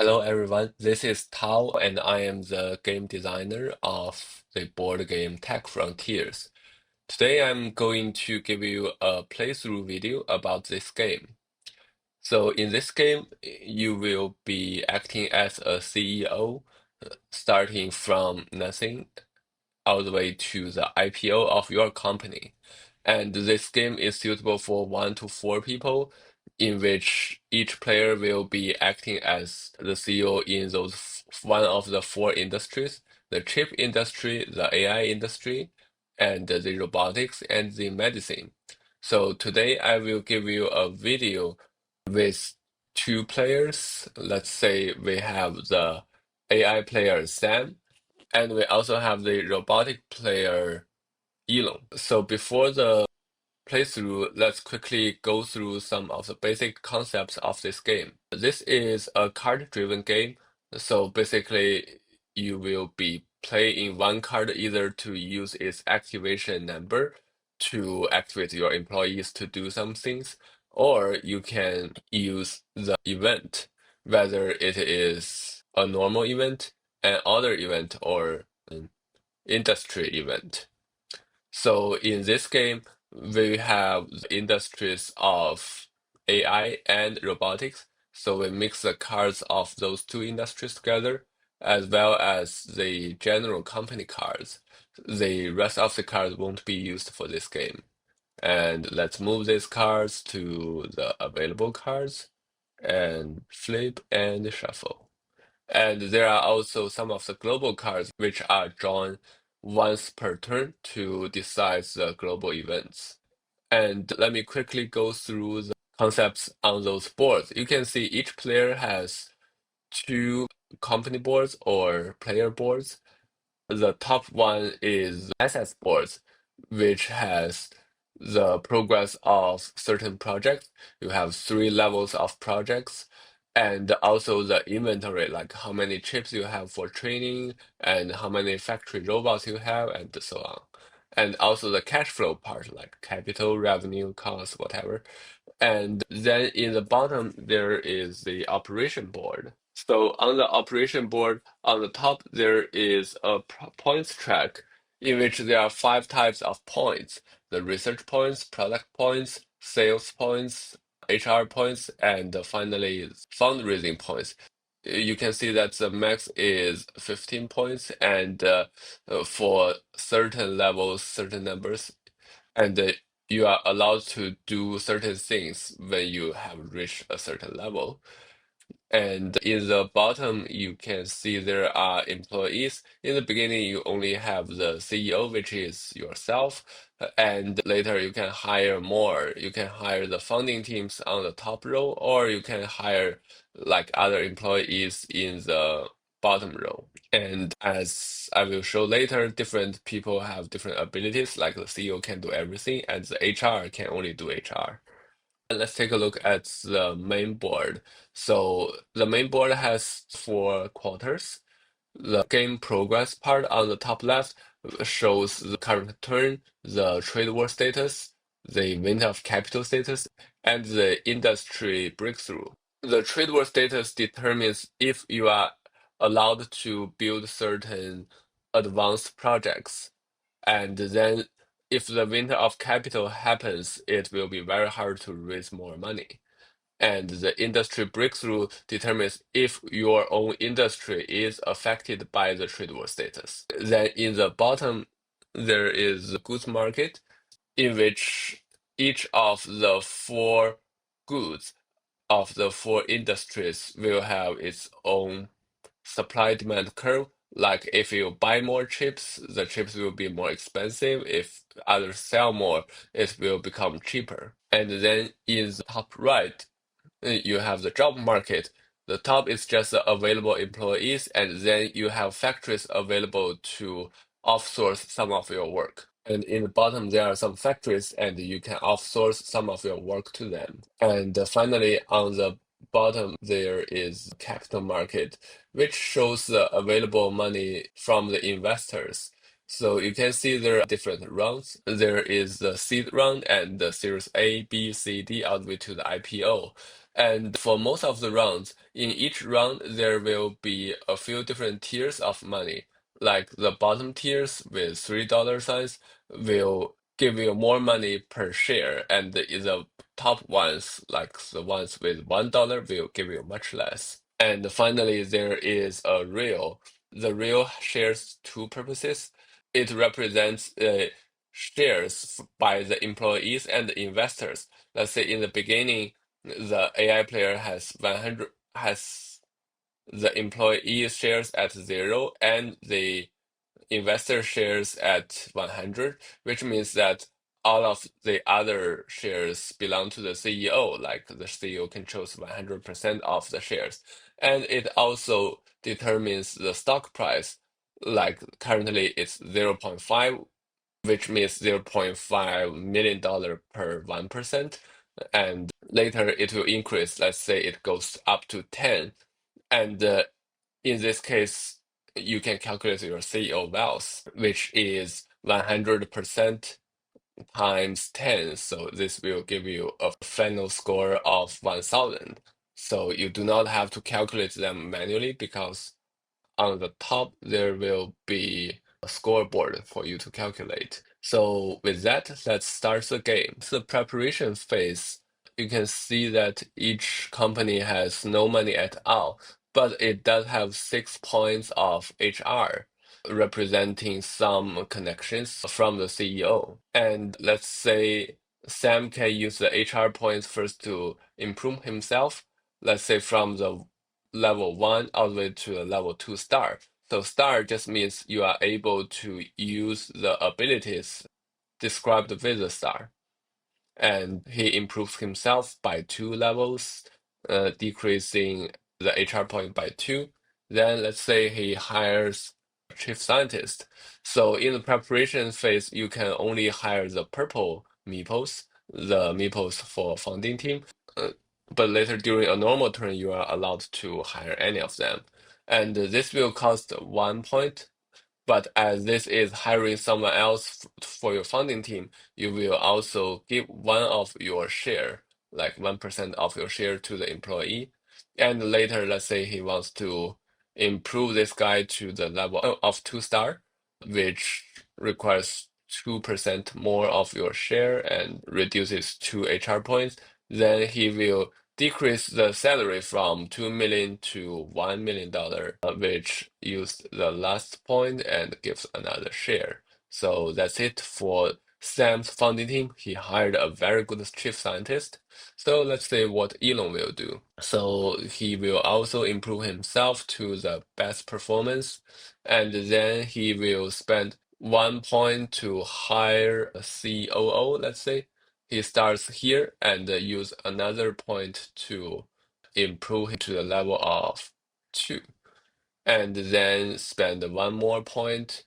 Hello everyone, this is Tao and I am the game designer of the board game Tech Frontiers. Today I'm going to give you a playthrough video about this game. So in this game, you will be acting as a CEO, starting from nothing all the way to the IPO of your company. And this game is suitable for 1 to 4 people, in which each player will be acting as the CEO in one of the four industries: the chip industry, the AI industry, and the robotics and the medicine. So today I will give you a video with 2 players. Let's say we have the AI player Sam and we also have the robotic player Elon. So before the playthrough, let's quickly go through some of the basic concepts of this game. This is a card-driven game, so basically you will be playing one card either to use its activation number to activate your employees to do some things, or you can use the event, whether it is a normal event, an other event, or an industry event. So in this game, we have the industries of AI and robotics. So we mix the cards of those two industries together, as well as the general company cards. The rest of the cards won't be used for this game. And let's move these cards to the available cards and flip and shuffle. And there are also some of the global cards which are drawn once per turn to decide the global events. And let me quickly go through the concepts on those boards. You can see each player has 2 company boards or player boards. The top one is assets boards, which has the progress of certain projects. You have 3 levels of projects, and also the inventory, like how many chips you have for training, and how many factory robots you have, and so on. And also the cash flow part, like capital, revenue, cost, whatever. And then in the bottom, there is the operation board. So on the operation board, on the top, there is a points track in which there are 5 types of points: the research points, product points, sales points, HR points, and finally fundraising points. You can see that the max is 15 points, and for certain levels, certain numbers, and you are allowed to do certain things when you have reached a certain level. And in the bottom, you can see there are employees. In the beginning, you only have the CEO, which is yourself, and later you can hire more. You can hire the founding teams on the top row, or you can hire like other employees in the bottom row. And as I will show later, different people have different abilities, like the CEO can do everything, and the HR can only do HR. Let's take a look at the main board. So the main board has 4 quarters. The game progress part on the top left shows the current turn, the trade war status, the winter of capital status, and the industry breakthrough. The trade war status determines if you are allowed to build certain advanced projects. And then if the winter of capital happens, it will be very hard to raise more money. And the industry breakthrough determines if your own industry is affected by the trade war status. Then in the bottom, there is the goods market, in which each of the 4 goods of the 4 industries will have its own supply demand curve. Like if you buy more chips, the chips will be more expensive. If others sell more, it will become cheaper. And then in the top right, you have the job market. The top is just the available employees, and then you have factories available to offsource some of your work. And in the bottom, there are some factories, and you can offsource some of your work to them. And finally, on the bottom, there is capital market, which shows the available money from the investors. So you can see there are different rounds. There is the seed round and the series A, B, C, D, all the way to the IPO. And for most of the rounds, in each round, there will be a few different tiers of money. Like the bottom tiers with $3 signs will give you more money per share, and the top ones, like the ones with $1, will give you much less. And finally, there is a real. The real shares two purposes. It represents shares by the employees and the investors. Let's say in the beginning, the AI player has the employee shares at 0 and the investor shares at 100, which means that all of the other shares belong to the CEO, like the CEO controls 100% of the shares. And it also determines the stock price, like currently it's zero point 0.5, which means $0.5 million per 1%. And later it will increase. Let's say it goes up to 10. And in this case, you can calculate your CEO wealth, which is 100% times 10. So this will give you a final score of 1000. So you do not have to calculate them manually because on the top there will be a scoreboard for you to calculate. So with that, let's start the game. The preparation phase, you can see that each company has no money at all, but it does have 6 points of HR representing some connections from the CEO. And let's say Sam can use the HR points first to improve himself. Let's say from the level 1 all the way to the level 2 star. So star just means you are able to use the abilities described with the star. And he improves himself by 2 levels, decreasing the HR point by 2. Then let's say he hires a chief scientist. So in the preparation phase, you can only hire the purple meeples, the meeples for founding team. Uh, but later during a normal turn, you are allowed to hire any of them. And this will cost 1 point, but as this is hiring someone else for your founding team, you will also give one of your share, like 1% of your share to the employee. And later, let's say he wants to improve this guy to the level of 2 star, which requires 2% more of your share and reduces 2 HR points, then he will decrease the salary from 2 million to $1 million, which used the last point and gives another share. So that's it for Sam's founding team. He hired a very good chief scientist. So let's see what Elon will do. So he will also improve himself to the best performance, and then he will spend 1 point to hire a COO, let's say. He starts here and use another point to improve him to the level of 2, and then spend 1 more point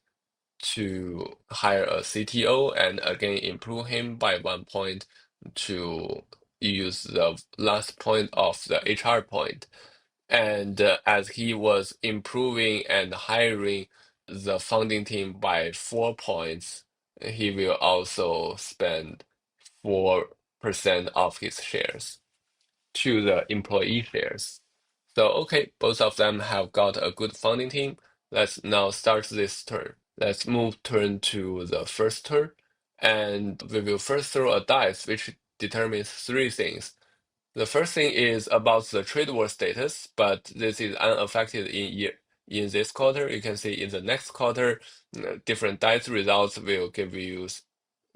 to hire a CTO and again improve him by 1 point to use the last point of the HR point. And as he was improving and hiring the founding team by 4 points, he will also spend 4% of his shares to the employee shares. So, okay, both of them have got a good founding team. Let's now start this turn. Let's move turn to the first turn, and we will first throw a dice which determines 3 things. The first thing is about the trade war status, but this is unaffected in this quarter. You can see in the next quarter, different dice results will give you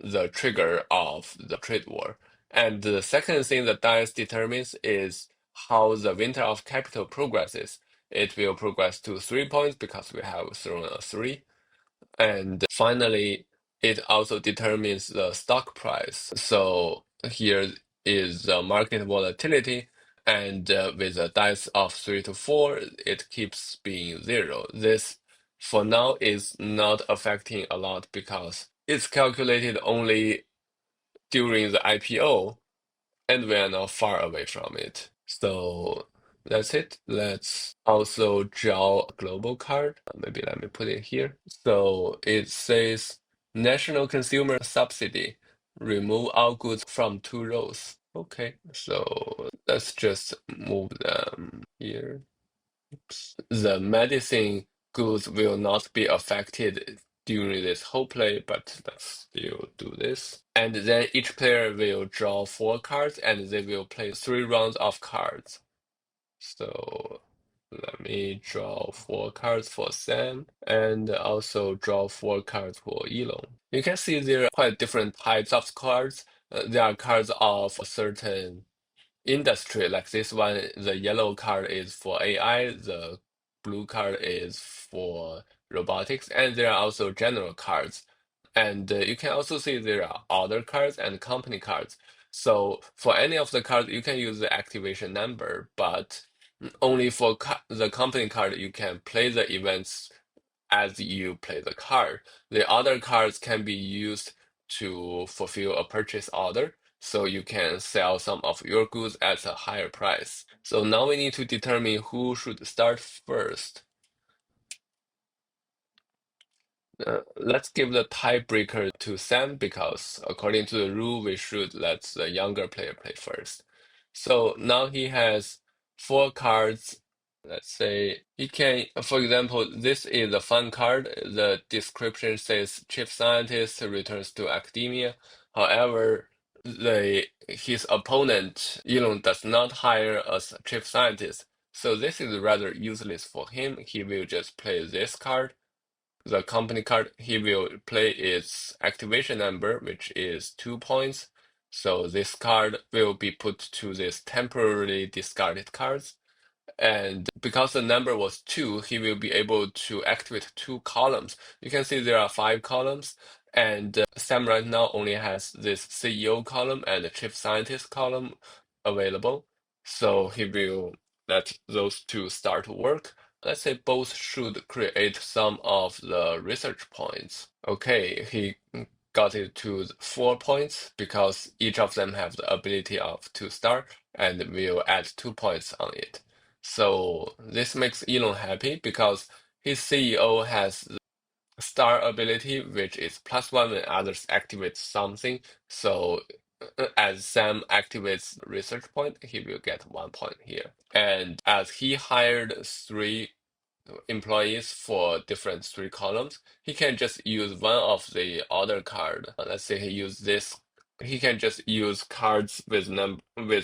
the trigger of the trade war. And the second thing the dice determines is how the winter of capital progresses. It will progress to 3 points because we have thrown a 3. And finally, it also determines the stock price. So here is the market volatility. And with a dice of 3 to 4, it keeps being 0. This, for now, is not affecting a lot because it's calculated only during the IPO, and we are not far away from it. So that's it. Let's also draw a global card. Maybe let me put it here. So it says National Consumer Subsidy. Remove all goods from 2 rows. Okay, so let's just move them here. The medicine goods will not be affected during this whole play, but let's still do this. And then each player will draw 4 cards and they will play 3 rounds of cards. So let me draw 4 cards for Sam and also draw 4 cards for Elon. You can see there are quite different types of cards. There are cards of a certain industry, like this one, the yellow card is for AI, the blue card is for robotics, and there are also general cards. And you can also see there are other cards and company cards. So for any of the cards, you can use the activation number, but only for the company card, you can play the events as you play the card. The other cards can be used to fulfill a purchase order, so you can sell some of your goods at a higher price. So now we need to determine who should start first. Let's give the tiebreaker to Sam because according to the rule, we should let the younger player play first. So now he has 4 cards. Let's say he can, for example, this is a fun card. The description says chief scientist returns to academia. However, his opponent, Elon, does not hire a chief scientist. So this is rather useless for him. He will just play this card. The company card he will play its activation number, which is 2 points. So this card will be put to this temporarily discarded cards. And because the number was 2, he will be able to activate 2 columns. You can see there are 5 columns, and Sam right now only has this CEO column and the chief scientist column available. So he will let those two start to work. Let's say both should create some of the research points. Okay, he got it to 4 points because each of them have the ability of to start and will add 2 points on it. So this makes Elon happy because his CEO has the star ability, which is +1 when others activate something. So as Sam activates research point, he will get 1 point here. And as he hired 3 employees for different 3 columns, he can just use one of the other card. Let's say he use this. He can just use cards with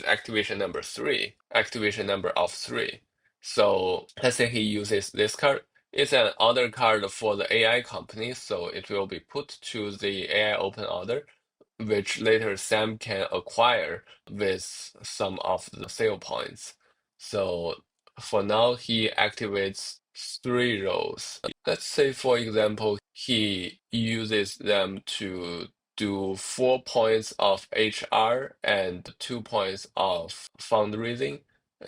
activation number 3, activation number of 3. So let's say he uses this card. It's an order card for the AI company, so it will be put to the AI open order, which later Sam can acquire with some of the sale points. So for now, he activates 3 rows. Let's say, for example, he uses them to do 4 points of HR and 2 points of fundraising.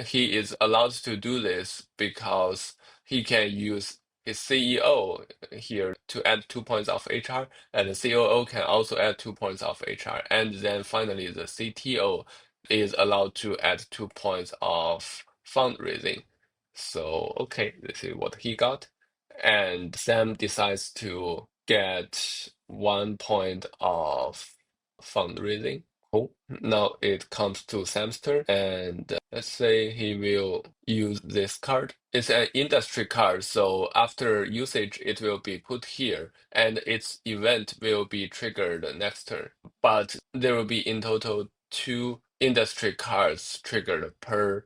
He is allowed to do this because he can use his CEO here to add 2 points of HR, and the COO can also add 2 points of HR. And then finally, the CTO is allowed to add 2 points of fundraising. So, okay, this is what he got. And Sam decides to get 1 point of fundraising. Cool. Now it comes to Sam's turn, and let's say he will use this card. It's an industry card, so after usage, it will be put here, and its event will be triggered next turn. But there will be in total 2 industry cards triggered per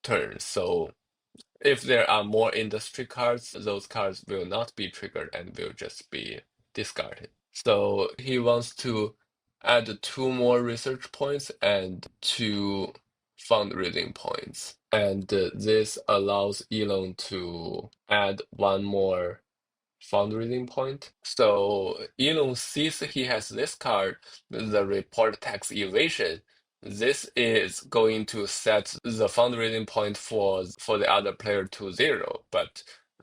turn. So if there are more industry cards, those cards will not be triggered and will just be discarded. So he wants to add 2 more research points and 2 fundraising points. And this allows Elon to add 1 more fundraising point. So Elon sees he has this card, the report tax evasion. This is going to set the fundraising point for the other player to 0, but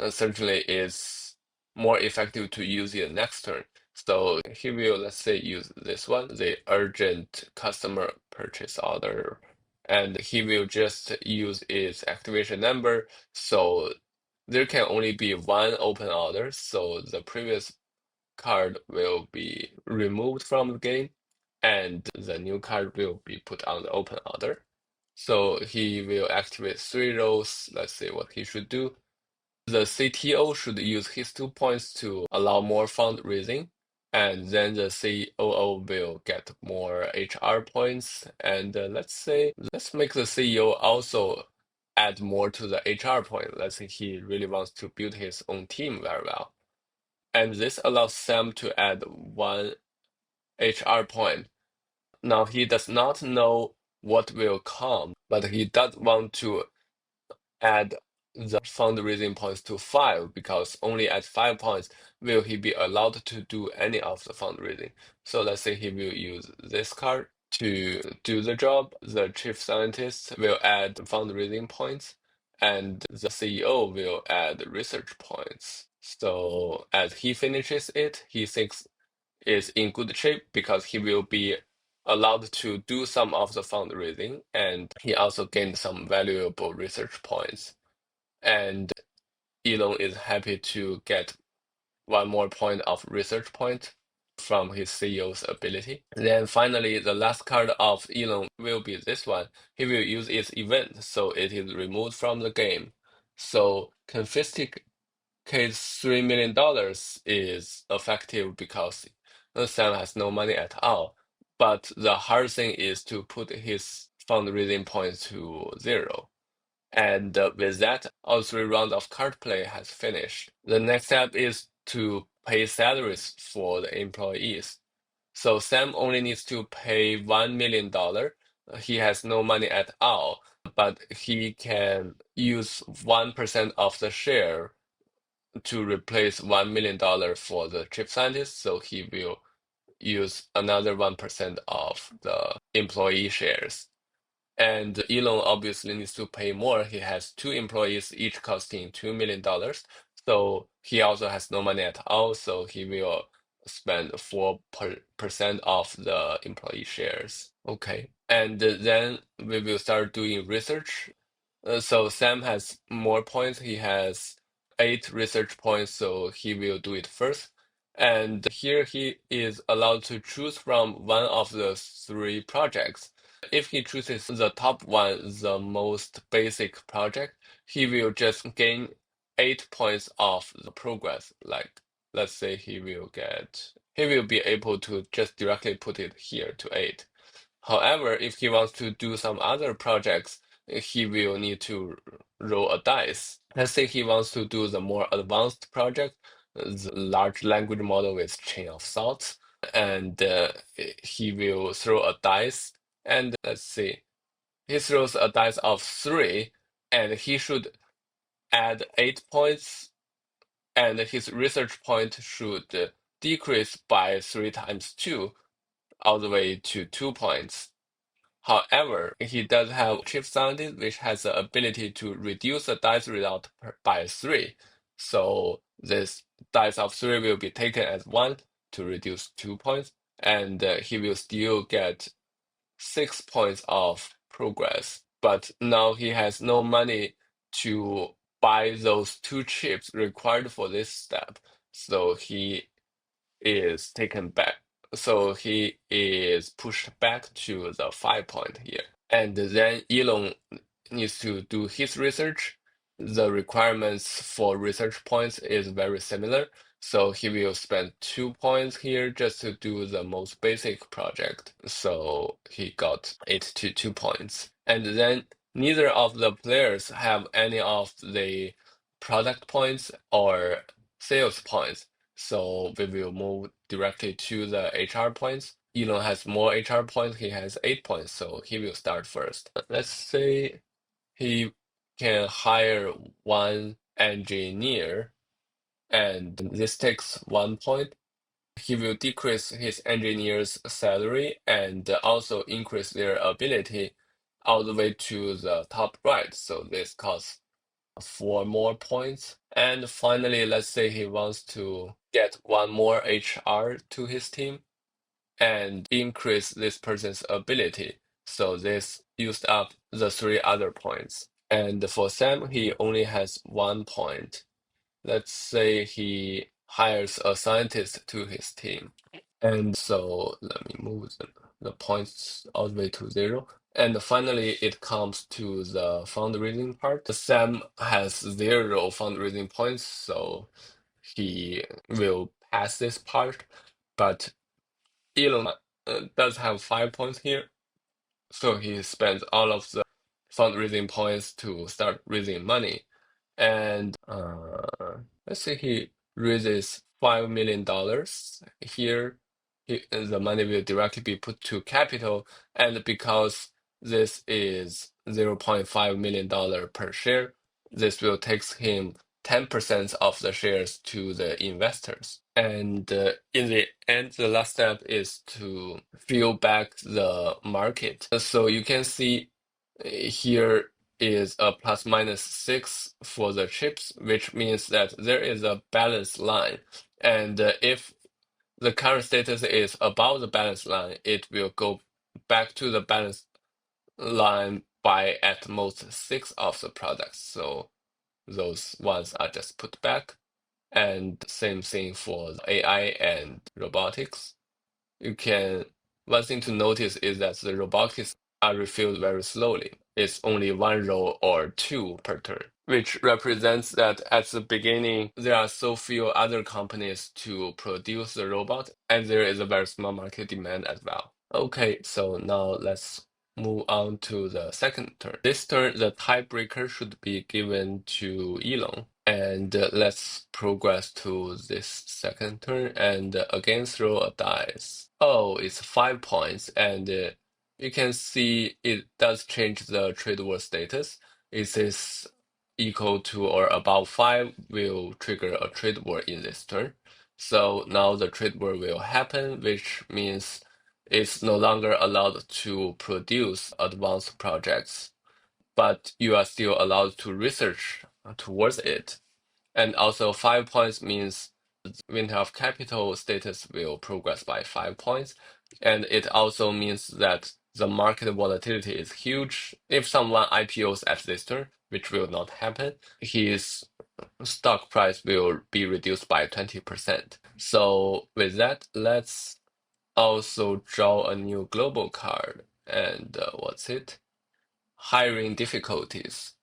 certainly it's more effective to use it next turn. So he will, let's say, use this one, the urgent customer purchase order, and he will just use its activation number. So there can only be one open order, so the previous card will be removed from the game. and the new card will be put on the open order. So he will activate 3 rows. Let's see what he should do. The CTO should use his 2 points to allow more fundraising, and then the COO will get more HR points. And let's make the CEO also add more to the HR point. Let's say he really wants to build his own team very well. And this allows Sam to add 1 HR point. Now he does not know what will come, but he does want to add the fundraising points to 5 because only at 5 points will he be allowed to do any of the fundraising. So let's say he will use this card to do the job. The chief scientist will add fundraising points, and the CEO will add research points. So as he finishes it, he thinks is in good shape because he will be allowed to do some of the fundraising, and he also gained some valuable research points. And Elon is happy to get 1 more point of research point from his CEO's ability. Then finally, the last card of Elon will be this one. He will use its event, so it is removed from the game. So confiscate $3 million is effective because Sam has no money at all. But the hard thing is to put his fundraising points to 0. And with that, all 3 rounds of card play has finished. The next step is to pay salaries for the employees. So Sam only needs to pay $1 million. He has no money at all, but he can use 1% of the share to replace $1 million for the chip scientist. So he will use another 1% of the employee shares. And Elon obviously needs to pay more. He has 2 employees, each costing $2 million. So he also has no money at all. So he will spend 4% of the employee shares. Okay. And then we will start doing research. So Sam has more points. He has 8 research points, so he will do it first. And here he is allowed to choose from one of the 3 projects. If he chooses the top one, the most basic project, he will just gain 8 points of the progress. Like, let's say he will be able to just directly put it here to 8. However, if he wants to do some other projects, he will need to roll a dice. Let's say he wants to do the more advanced project, the large language model with chain of thoughts, and he will throw a dice. And let's see, he throws a dice of 3, and he should add 8 points, and his research point should decrease by 3 times 2, all the way to 2 points. However, he does have Chief Scientist, which has the ability to reduce the dice result by 3. So this dice of 3 will be taken as 1 to reduce 2 points, and he will still get 6 points of progress. But now he has no money to buy those 2 chips required for this step. So he is taken back. So he is pushed back to the 5 point here. And then Elon needs to do his research. The requirements for research points is very similar. So he will spend 2 points here just to do the most basic project. So he got it to 2 points. And then neither of the players have any of the product points or sales points. So we will move directly to the HR points. Elon has more HR points. He has 8 points, so he will start first. Let's say he can hire 1 engineer, and this takes 1 point. He will decrease his engineer's salary and also increase their ability all the way to the top right. So this costs 4 more points. And finally, let's say he wants to get 1 more HR to his team and increase this person's ability. So this used up the 3 other points. And for Sam, he only has 1 point. Let's say he hires a scientist to his team. And so let me move them. the points all the way to 0. And finally, it comes to the fundraising part. Sam has 0 fundraising points, so he will pass this part. But Elon does have 5 points here, so he spends all of the fundraising points to start raising money. And let's say he raises $5 million here. The money will directly be put to capital, and because this is $0.5 million per share, this will take him 10% of the shares to the investors. And in the end, the last step is to fill back the market. So you can see here is a plus minus 6 for the chips, which means that there is a balance line. And if the current status is above the balance line, it will go back to the balance line by at most 6 of the products. So those ones are just put back. And same thing for the AI and robotics. One thing to notice is that the robotics are refilled very slowly. It's only 1 row or 2 per turn, which represents that at the beginning, there are so few other companies to produce the robot, and there is a very small market demand as well. Okay, so now let's move on to the second turn. This turn, the tiebreaker should be given to Elon. And let's progress to this second turn and again throw a dice. Oh, it's 5 points, and you can see it does change the trade war status. It says equal to or above 5 will trigger a trade war in this turn. So now the trade war will happen, which means it's no longer allowed to produce advanced projects, but you are still allowed to research towards it. And also 5 points means winter of capital status will progress by 5 points. And it also means that the market volatility is huge. If someone IPOs at this turn, which will not happen, his stock price will be reduced by 20%. So with that, let's also draw a new global card. And what's it? Hiring difficulties.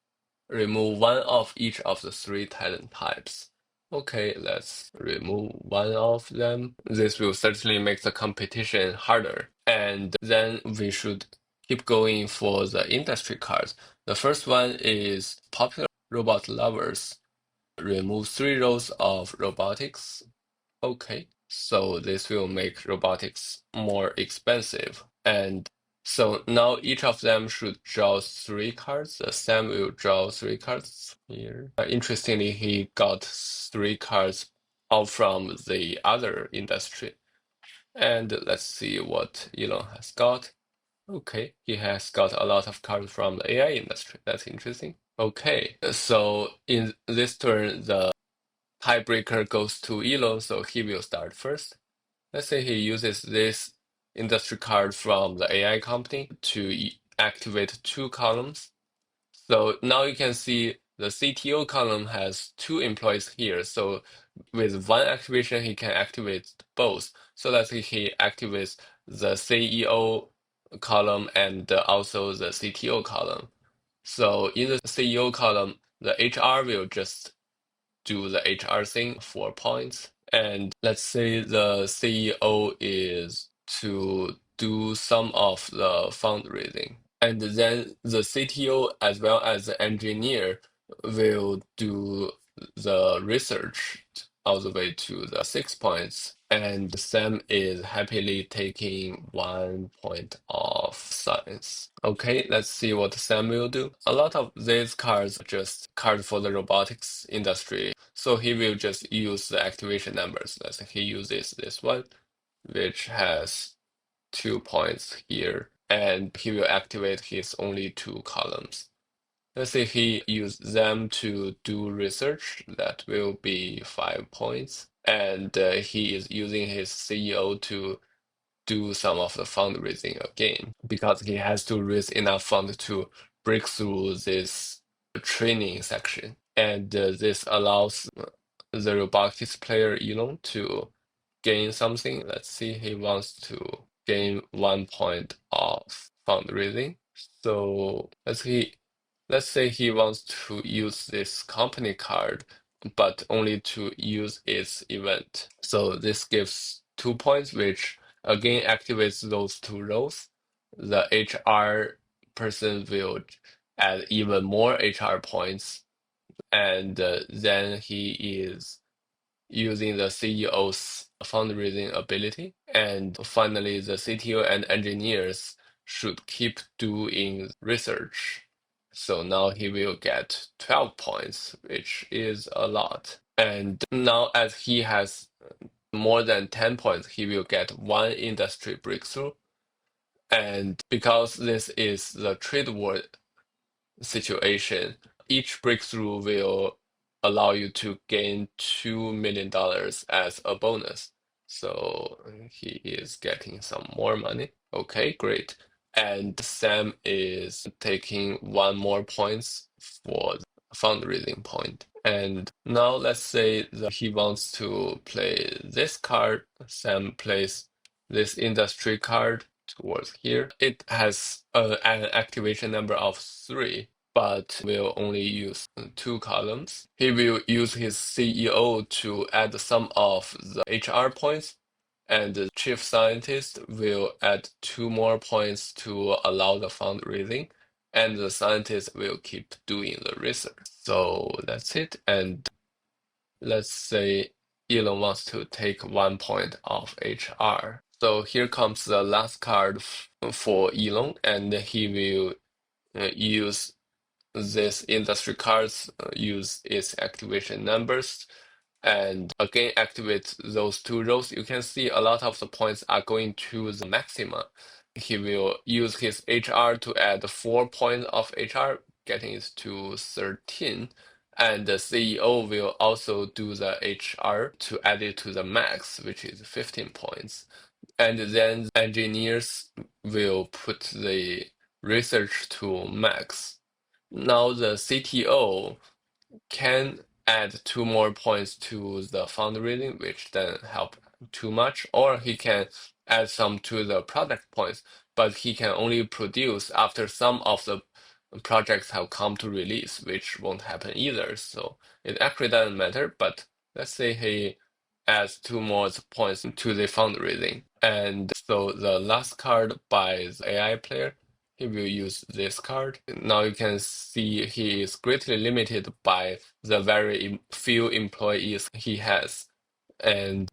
Remove one of each of the 3 talent types. Okay, let's remove one of them. This will certainly make the competition harder. And then we should keep going for the industry cards. The first one is popular robot lovers. Remove 3 rows of robotics. Okay, so this will make robotics more expensive. And so now each of them should draw 3 cards. Sam will draw 3 cards here. Interestingly, he got 3 cards all from the other industry. And let's see what Elon has got. Okay, he has got a lot of cards from the AI industry. That's interesting. Okay, so in this turn, the tiebreaker goes to Elon, so he will start first. Let's say he uses this industry card from the AI company to activate 2 columns. So now you can see the CTO column has 2 employees here. So with one activation, he can activate both. So let's say he activates the CEO column and also the CTO column. So in the CEO column, the HR will just do the HR thing, 4 points. And let's say the CEO is to do some of the fundraising. And then the CTO as well as the engineer will do the research all the way to the 6 points. And Sam is happily taking 1 point of science. Okay, let's see what Sam will do. A lot of these cards are just cards for the robotics industry. So he will just use the activation numbers. Let's say he uses this one, which has 2 points here, and he will activate his only 2 columns. Let's say he used them to do research, that will be 5 points. And he is using his CEO to do some of the fundraising again, because he has to raise enough funds to break through this training section. And this allows the robotics player Elon to gain something. Let's see, he wants to gain 1 point of fundraising. So let's say he wants to use this company card, but only to use its event. So this gives 2 points, which again activates those two roles. The HR person will add even more HR points, and then he is using the CEO's fundraising ability. And finally, the CTO and engineers should keep doing research. So now he will get 12 points, which is a lot. And now, as he has more than 10 points, he will get one industry breakthrough. And because this is the trade war situation, each breakthrough will allow you to gain $2 million as a bonus. So he is getting some more money. Okay, great. And Sam is taking one more points for the fundraising point. And now let's say that he wants to play this card. Sam plays this industry card towards here. It has an activation number of 3, but will only use 2 columns. He will use his CEO to add some of the HR points, and the chief scientist will add 2 more points to allow the fundraising, and the scientist will keep doing the research. So that's it. And let's say Elon wants to take 1 point of HR. So here comes the last card for Elon, and he will use this industry cards, use its activation numbers, and again activate those two rows. You can see a lot of the points are going to the maxima. He will use his HR to add 4 points of HR, getting it to 13. And the CEO will also do the HR to add it to the max, which is 15 points. And then engineers will put the research to max. Now the CTO can add 2 more points to the fundraising, which then help too much, or he can add some to the product points, but he can only produce after some of the projects have come to release, which won't happen either. So it actually doesn't matter, but let's say he adds 2 more points to the fundraising. And so the last card by the AI player, he will use this card. Now you can see he is greatly limited by the very few employees he has. And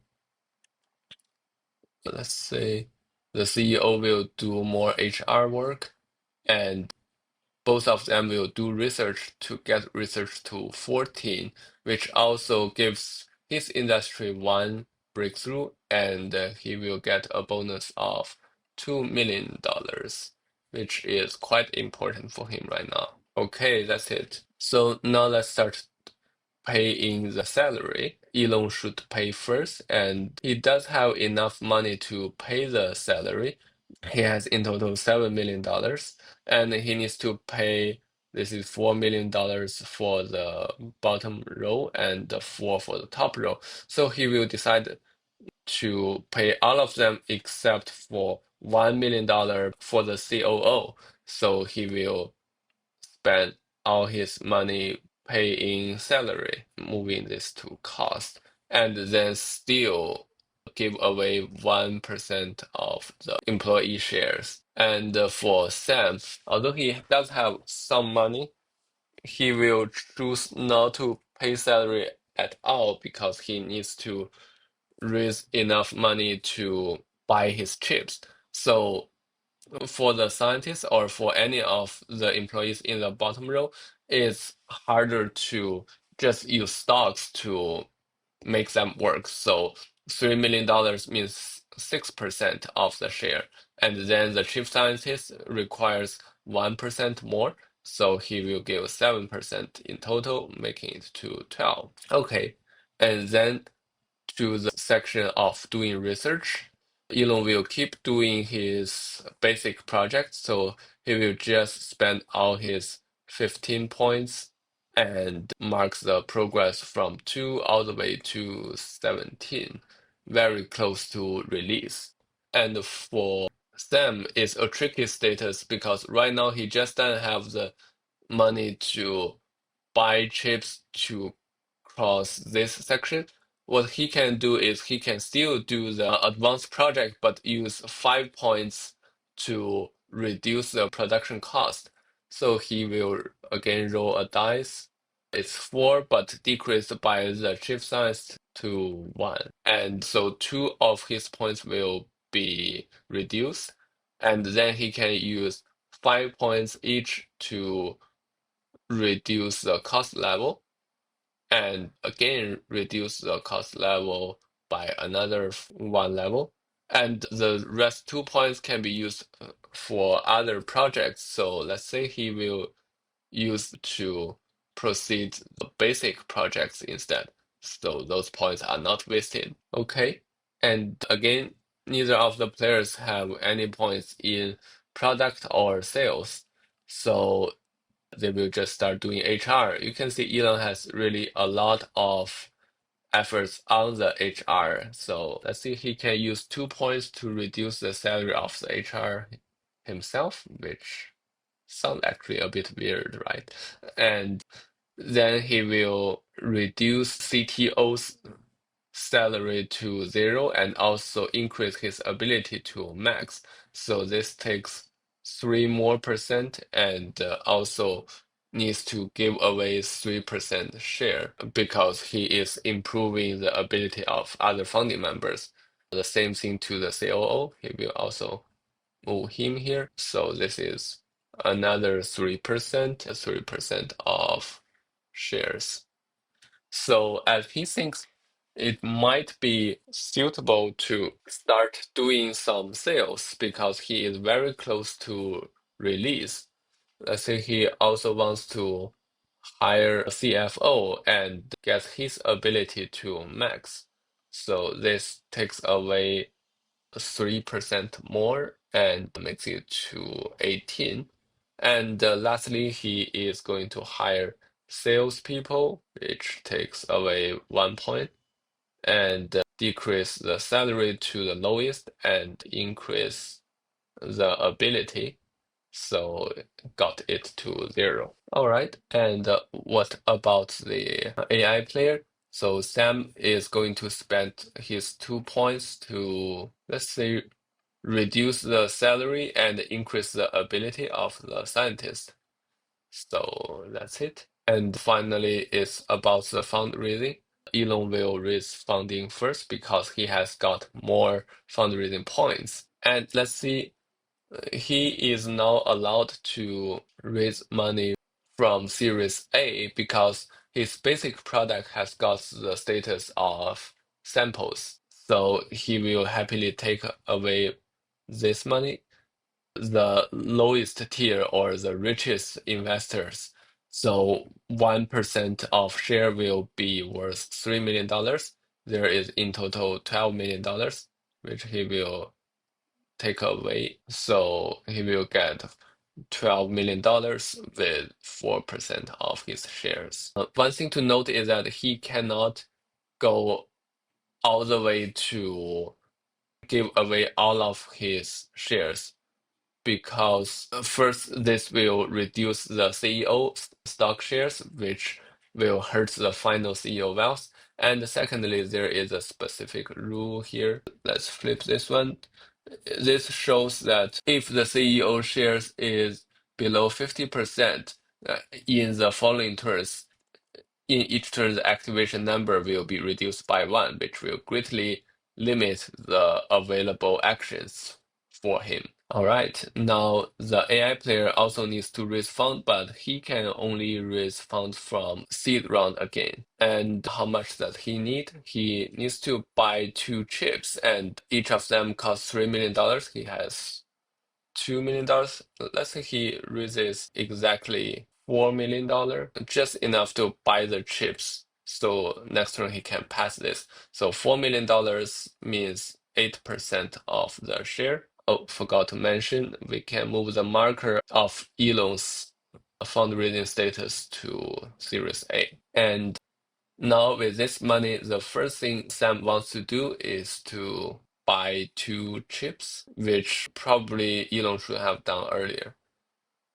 let's say the CEO will do more HR work, and both of them will do research to get research to 14, which also gives his industry one breakthrough, and he will get a bonus of $2 million, which is quite important for him right now. Okay, that's it. So now let's start paying the salary. Elon should pay first, and he does have enough money to pay the salary. He has in total $7 million, and he needs to pay. This is $4 million for the bottom row and the 4 for the top row. So he will decide to pay all of them except for $1 million for the COO. So he will spend all his money paying salary, moving this to cost, and then still give away 1% of the employee shares. And for Sam, although he does have some money, he will choose not to pay salary at all because he needs to raise enough money to buy his chips. So for the scientists or for any of the employees in the bottom row, it's harder to just use stocks to make them work. So $3 million means 6% of the share. And then the chief scientist requires 1% more. So he will give 7% in total, making it to 12. Okay. And then to the section of doing research. Elon will keep doing his basic project, so he will just spend all his 15 points and marks the progress from 2 all the way to 17, very close to release. And for Sam, it's a tricky status because right now he just doesn't have the money to buy chips to cross this section. What he can do is he can still do the advanced project, but use 5 points to reduce the production cost. So he will again roll a dice. It's 4, but decreased by the chip size to 1. And so 2 of his points will be reduced. And then he can use 5 points each to reduce the cost level, and again reduce the cost level by another 1 level. And the rest 2 points can be used for other projects. So let's say he will use to proceed the basic projects instead. So those points are not wasted. Okay. And again, neither of the players have any points in product or sales. So they will just start doing HR. You can see Elon has really a lot of efforts on the HR. So let's see, he can use 2 points to reduce the salary of the HR himself, which sounds actually a bit weird, right? And then he will reduce CTO's salary to 0 and also increase his ability to max. So this takes 3% more, and also needs to give away 3% share because he is improving the ability of other founding members. The same thing to the COO. He will also move him here. So this is another 3% of shares. So as he thinks it might be suitable to start doing some sales because he is very close to release. Let's say he also wants to hire a CFO and get his ability to max. So this takes away 3% more and makes it to 18. And lastly, he is going to hire salespeople, which takes away 1 point, and decrease the salary to the lowest and increase the ability. So got it to 0. All right. And what about the AI player? So Sam is going to spend his 2 points to, let's say, reduce the salary and increase the ability of the scientist. So that's it. And finally, it's about the fundraising. Elon will raise funding first because he has got more fundraising points. And let's see, he is now allowed to raise money from Series A because his basic product has got the status of samples. So he will happily take away this money. The lowest tier or the richest investors. So 1% of share will be worth $3 million. There is in total $12 million, which he will take away. So he will get $12 million with 4% of his shares. One thing to note is that he cannot go all the way to give away all of his shares because first, this will reduce the CEO stock shares, which will hurt the final CEO wealth. And secondly, there is a specific rule here. Let's flip this one. This shows that if the CEO shares is below 50% in the following turns, in each turn, the activation number will be reduced by 1, which will greatly limit the available actions for him. All right, now the AI player also needs to raise funds, but he can only raise funds from seed round again. And how much does he need? He needs to buy 2 chips, and each of them costs $3 million. He has $2 million. Let's say he raises exactly $4 million, just enough to buy the chips. So next turn he can pass this. So $4 million means 8% of the share. Oh, forgot to mention, we can move the marker of Elon's fundraising status to Series A. And now with this money, the first thing Sam wants to do is to buy two chips, which probably Elon should have done earlier.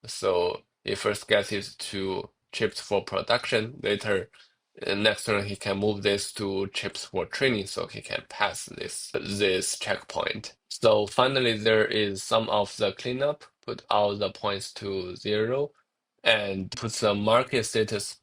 So he first gets his two chips for production. Later, next turn he can move this to chips for training, so he can pass this checkpoint. So finally, there is some of the cleanup, put all the points to 0, and put the market status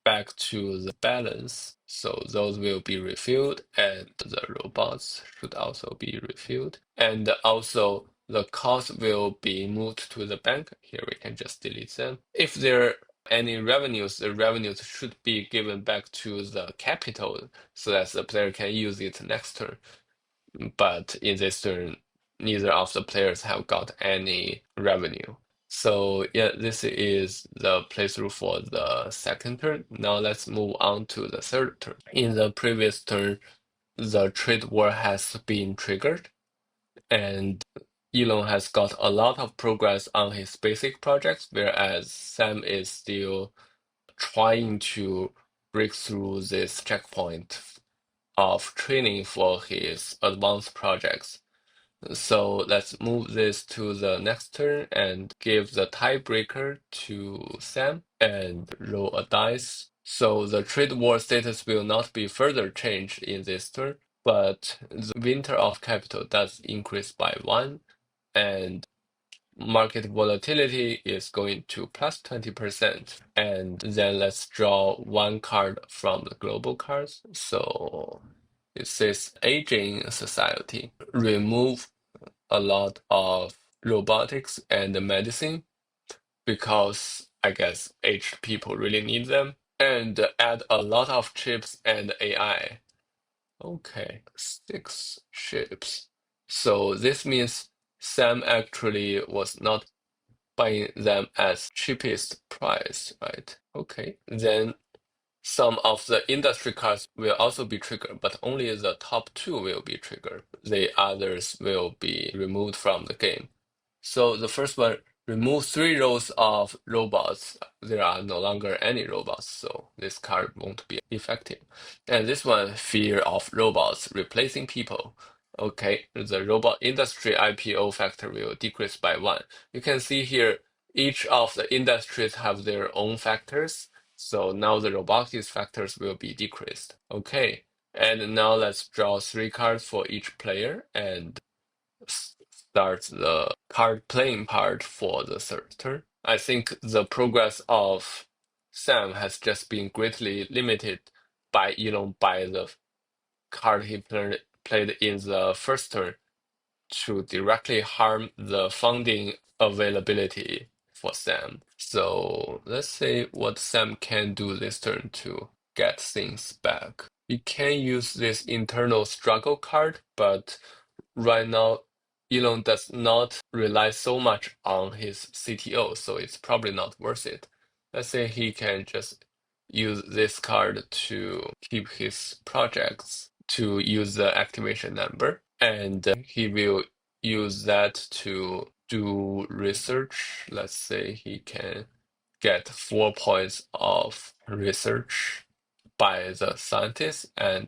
back to the balance. So those will be refilled, and the robots should also be refilled. And also the cost will be moved to the bank. Here we can just delete them. If there are any revenues, the revenues should be given back to the capital so that the player can use it next turn. But in this turn, neither of the players have got any revenue. So yeah, this is the playthrough for the second turn. Now let's move on to the third turn. In the previous turn, the trade war has been triggered, and Elon has got a lot of progress on his basic projects, whereas Sam is still trying to break through this checkpoint of training for his advanced projects. So let's move this to the next turn and give the tiebreaker to Sam and roll a dice. So the trade war status will not be further changed in this turn, but the winter of capital does increase by 1, and market volatility is going to plus 20%. And then let's draw one card from the global cards. So it says aging society. Remove a lot of robotics and medicine because I guess aged people really need them. And add a lot of chips and AI. Okay, 6 chips. So this means Sam actually was not buying them as cheapest price, right? Okay. Then some of the industry cards will also be triggered, but only the top 2 will be triggered. The others will be removed from the game. So the first one, remove 3 rows of robots. There are no longer any robots, so this card won't be effective. And this one, fear of robots replacing people. Okay, the robot industry IPO factor will decrease by 1. You can see here, each of the industries have their own factors. So now the robotics factors will be decreased. Okay, and now let's draw 3 cards for each player and start the card playing part for the third turn. I think the progress of Sam has just been greatly limited by by the card he played in the first turn to directly harm the funding availability for Sam. So let's see what Sam can do this turn to get things back. He can use this internal struggle card, but right now Elon does not rely so much on his CTO, so it's probably not worth it. Let's say he can just use this card to keep his projects, to use the activation number, and he will use that to do research. Let's say he can get 4 points of research by the scientist, and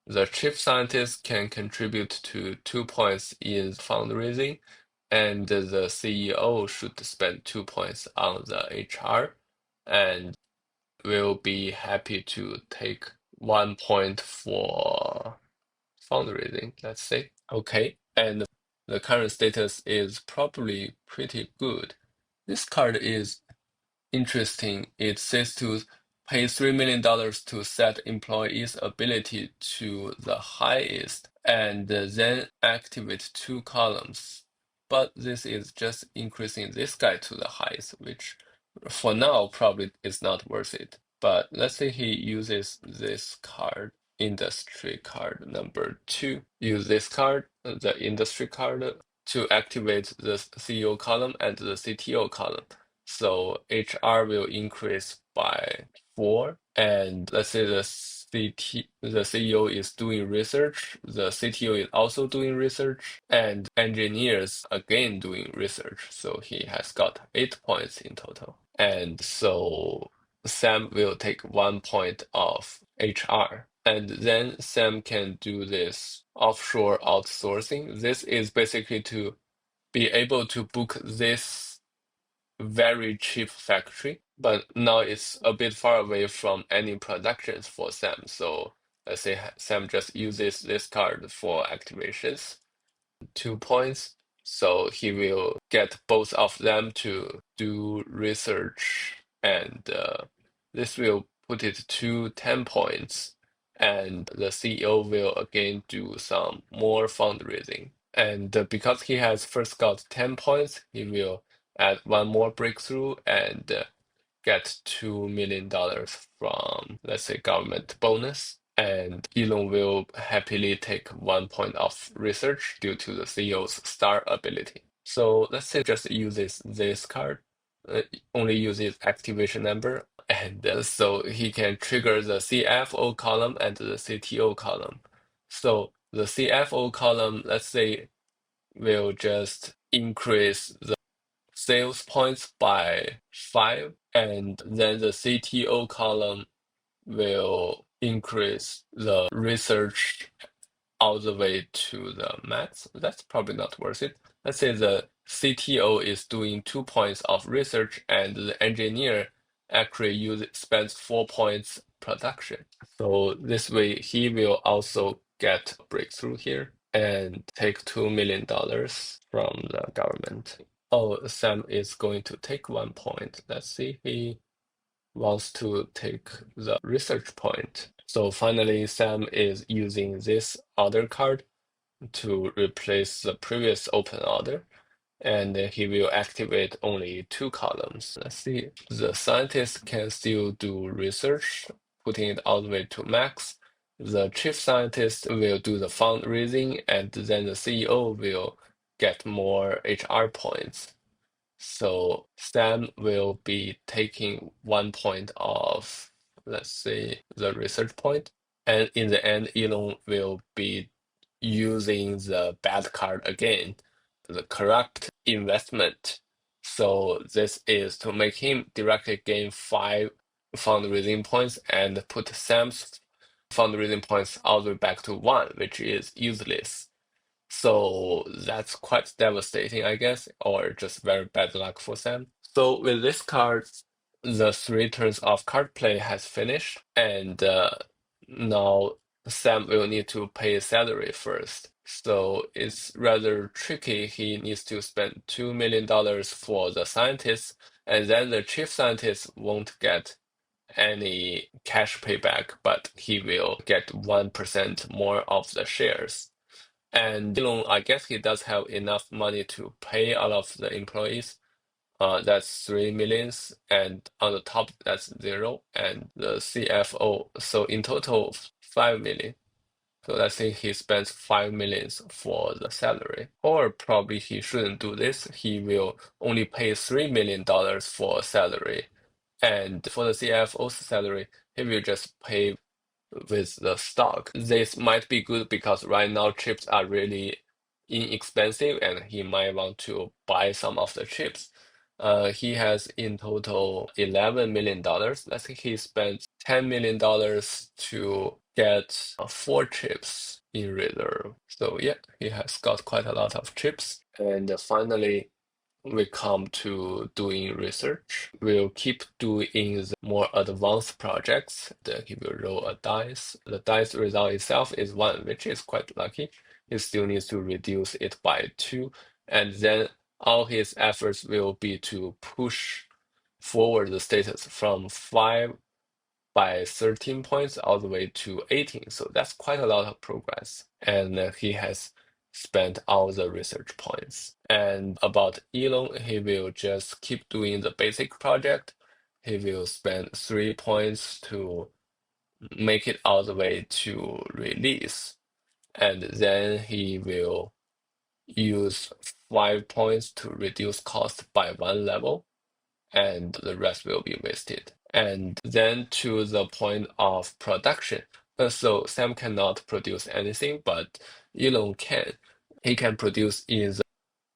the chief scientist can contribute to 2 points in fundraising, and the CEO should spend 2 points on the HR, and will be happy to take 1 point for fundraising, let's say. Okay, and the current status is probably pretty good. This card is interesting. It says to pay $3 million to set employees' ability to the highest and then activate 2 columns. But this is just increasing this guy to the highest, which for now probably is not worth it. But let's say he uses this card, industry card number 2. Use this card, the industry card, to activate the CEO column and the CTO column. So HR will increase by 4, and let's say the CEO is doing research, the CTO is also doing research, and engineers again doing research. So he has got 8 points in total. And so Sam will take 1 point of HR. And then Sam can do this offshore outsourcing. This is basically to be able to book this very cheap factory, but now it's a bit far away from any productions for Sam. So let's say Sam just uses this card for activations. 2 points. So he will get both of them to do research, and this will put it to 10 points. And the CEO will again do some more fundraising. And because he has first got 10 points, he will add one more breakthrough and get $2 million from, let's say, government bonus. And Elon will happily take 1 point of research due to the CEO's star ability. So let's say just uses this card, only uses activation number, and so he can trigger the CFO column and the CTO column. So the CFO column, let's say, will just increase the sales points by 5, and then the CTO column will increase the research all the way to the max. That's probably not worth it. Let's say the CTO is doing 2 points of research and the engineer actually spends 4 points production. So this way he will also get a breakthrough here and take $2 million from the government. Oh, Sam is going to take 1 point. Let's see. He wants to take the research point. So finally, Sam is using this order card to replace the previous open order, and he will activate only 2 columns. Let's see. The scientist can still do research, putting it all the way to max. The chief scientist will do the fundraising, and then the CEO will get more HR points. So Sam will be taking 1 point of, let's say, the research point. And in the end, Elon will be using the bad card again, the corrupt investment. So this is to make him directly gain 5 fundraising points and put Sam's fundraising points all the way back to 1, which is useless. So that's quite devastating, I guess, or just very bad luck for Sam. So with this card, the 3 turns of card play has finished, and now Sam will need to pay salary first. So it's rather tricky. He needs to spend $2 million for the scientists, and then the chief scientist won't get any cash payback, but he will get 1% more of the shares. And Elon, I guess he does have enough money to pay all of the employees. That's 3 millions, and on the top that's 0, and the CFO. So in total, 5 million. So let's say he spends 5 millions for the salary. Or probably he shouldn't do this. He will only pay $3 million for salary. And for the CFO's salary, he will just pay with the stock. This might be good because right now chips are really inexpensive and he might want to buy some of the chips. He has in total $11 million. Let's say he spent $10 million to get 4 chips in reserve. So yeah, he has got quite a lot of chips. And finally, we come to doing research. We'll keep doing the more advanced projects. Then he will roll a dice. The dice result itself is 1, which is quite lucky. He still needs to reduce it by 2. And then all his efforts will be to push forward the status from 5 by 13 points all the way to 18. So that's quite a lot of progress. And he has spent all the research points. And about Elon, he will just keep doing the basic project. He will spend 3 points to make it all the way to release. And then he will use 5 points to reduce cost by 1 level, and the rest will be wasted. And then to the point of production. So Sam cannot produce anything, but Elon can. He can produce in the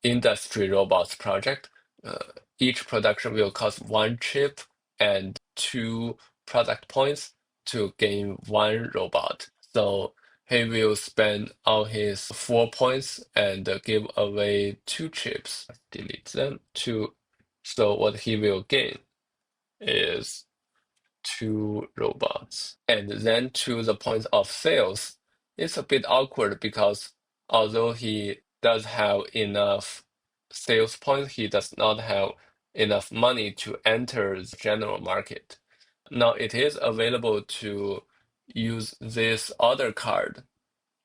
industry robots project. Uh, each production will cost 1 chip and 2 product points to gain one robot. So he will spend all his 4 points and give away two chips. Delete them. So what he will gain is two robots. And then to the point of sales, it's a bit awkward because although he does have enough sales points, he does not have enough money to enter the general market. Now it is available to use this other card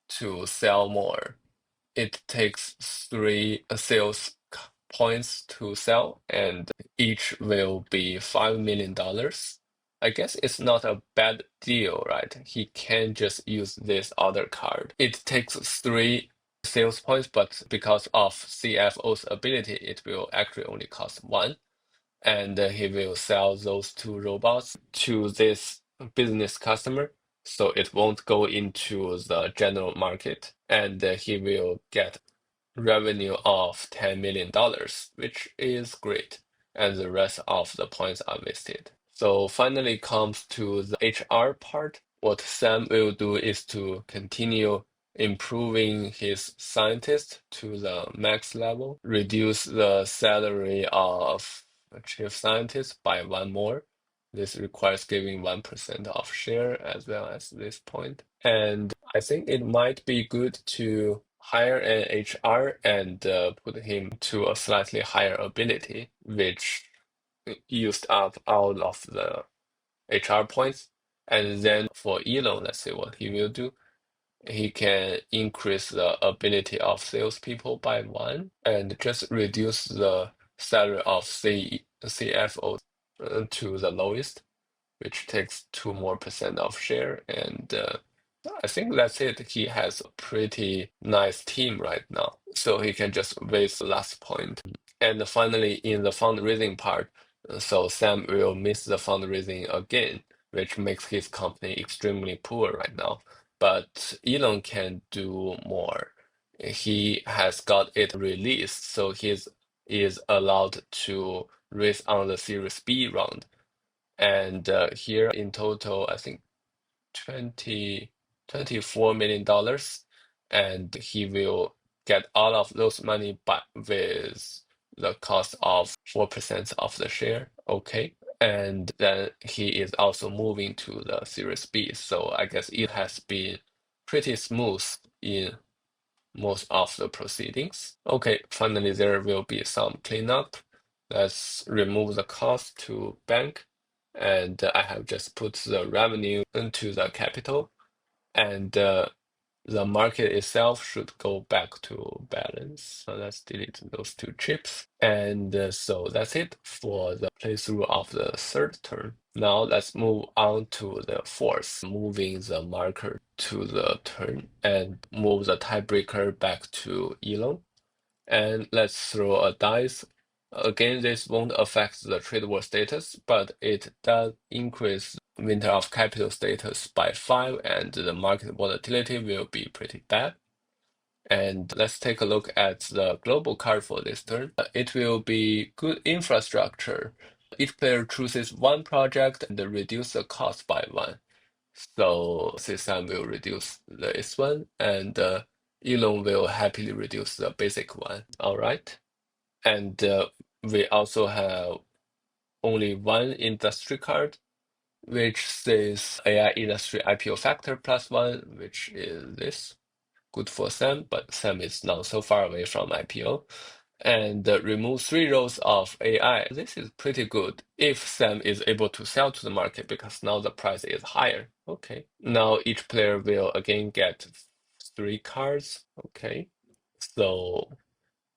to sell more. It takes three sales points to sell, and each will be $5 million. I guess it's not a bad deal, right? He can just use this other card. It takes three sales points, but because of CFO's ability, it will actually only cost one. And he will sell those two robots to this business customer, so it won't go into the general market. And he will get revenue of $10 million, which is great. And the rest of the points are wasted. So finally comes to the HR part. What Sam will do is to continue improving his scientist to the max level, reduce the salary of a chief scientist by one more. This requires giving 1% of share as well as this point. And I think it might be good to hire an HR and put him to a slightly higher ability, which used up all of the HR points. And then for Elon, let's see what he will do. He can increase the ability of salespeople by one and just reduce the salary of CFO to the lowest, which takes 2% more of share. And I think that's it. He has a pretty nice team right now, so he can just waste the last point. And finally, in the fundraising part, so Sam will miss the fundraising again, which makes his company extremely poor right now. But Elon can do more. He has got it released, so he's is allowed to raise on the Series B round. And here in total, I think 20, $24 million, and he will get all of those money back with the cost of 4% of the share. Okay. And then he is also moving to the Series B. So I guess it has been pretty smooth in most of the proceedings. Okay, finally there will be some cleanup. Let's remove the cost to bank. And I have just put the revenue into the capital. And the market itself should go back to balance. So let's delete those two chips. And so that's it for the playthrough of the third turn. Now let's move on to the fourth, moving the marker to the turn and move the tiebreaker back to Elon. And let's throw a dice. Again, this won't affect the trade war status, but it does increase winter of capital status by 5, and the market volatility will be pretty bad. And let's take a look at the global card for this turn. It will be good infrastructure. Each player chooses one project and reduce the cost by 1. So system will reduce this one, and Elon will happily reduce the basic one. All right. And we also have only one industry card, which says AI industry IPO factor +1, which is this. Good for Sam, but Sam is not so far away from IPO. And remove 3 rows of AI. This is pretty good if Sam is able to sell to the market because now the price is higher. Okay. Now each player will again get 3 cards. Okay. So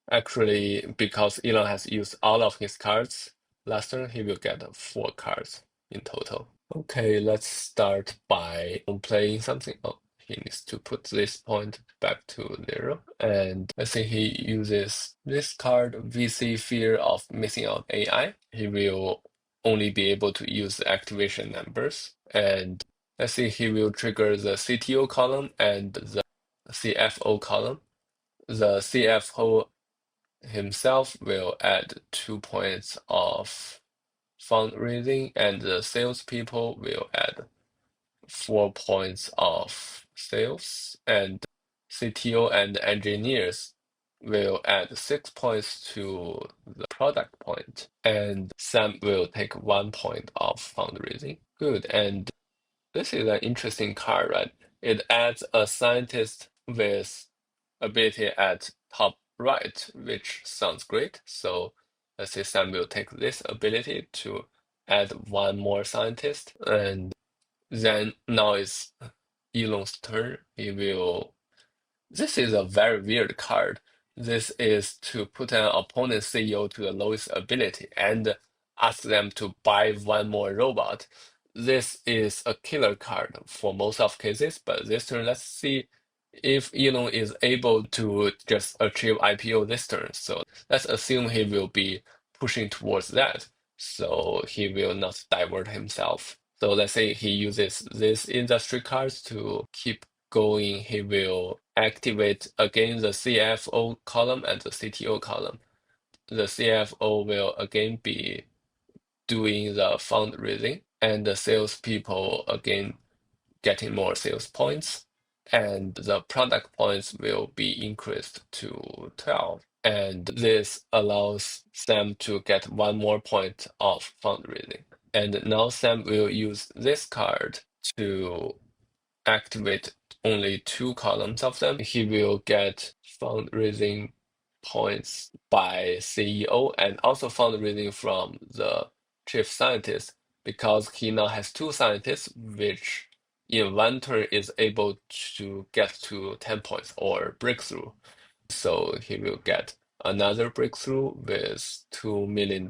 actually, because Elon has used all of his cards last turn, he will get 4 cards in total. Okay, let's start by playing something. Oh, he needs to put this point back to 0. And let's say he uses this card, VC Fear of Missing Out AI. He will only be able to use the activation numbers. And let's say he will trigger the CTO column and the CFO column. The CFO himself will add 2 points of fundraising, and the salespeople will add 4 points of sales, and CTO and engineers will add 6 points to the product point, and Sam will take 1 point of fundraising. Good. And this is an interesting card, right? It adds a scientist with ability at top right, which sounds great. So let's say Sam will take this ability to add one more scientist, and then now it's Elon's turn. He will. This is a very weird card. This is to put an opponent CEO to the lowest ability and ask them to buy one more robot. This is a killer card for most of cases, but this turn, let's see if Elon is able to just achieve IPO this turn. So let's assume he will be pushing towards that. So he will not divert himself. So let's say he uses these industry cards to keep going. He will activate again the CFO column and the CTO column. The CFO will again be doing the fundraising, and the salespeople again getting more sales points, and the product points will be increased to 12. And this allows Sam to get one more point of fundraising. And now Sam will use this card to activate only 2 columns of them. He will get fundraising points by CEO and also fundraising from the chief scientist, because he now has 2 scientists, which in one turn is able to get to 10 points or breakthrough. So he will get another breakthrough with $2 million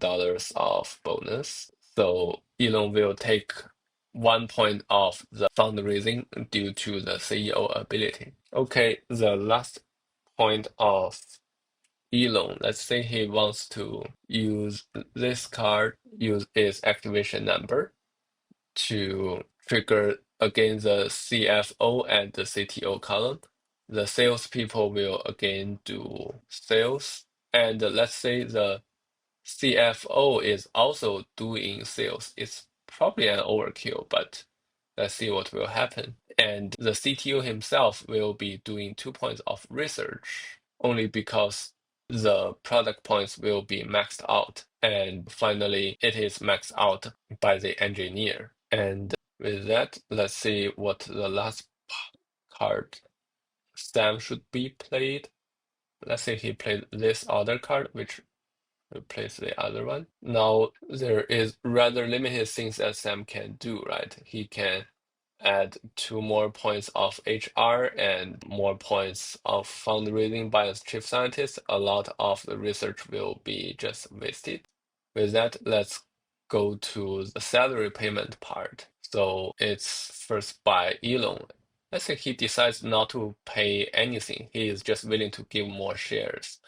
of bonus. So Elon will take 1 point of the fundraising due to the CEO ability. Okay, the last point of Elon, let's say he wants to use this card, use its activation number to trigger again the CFO and the CTO column. The salespeople will again do sales. And let's say the CFO is also doing sales. It's probably an overkill, but let's see what will happen. And the CTO himself will be doing 2 points of research only because the product points will be maxed out. And finally, it is maxed out by the engineer. And with that, let's see what the last card Sam should be played. Let's say he played this other card, which replace the other one. Now there is rather limited things that Sam can do, right? He can add 2 more points of HR and more points of fundraising by a chief scientist. A lot of the research will be just wasted. With that, let's go to the salary payment part. So it's first by Elon. Let's say he decides not to pay anything. He is just willing to give more shares,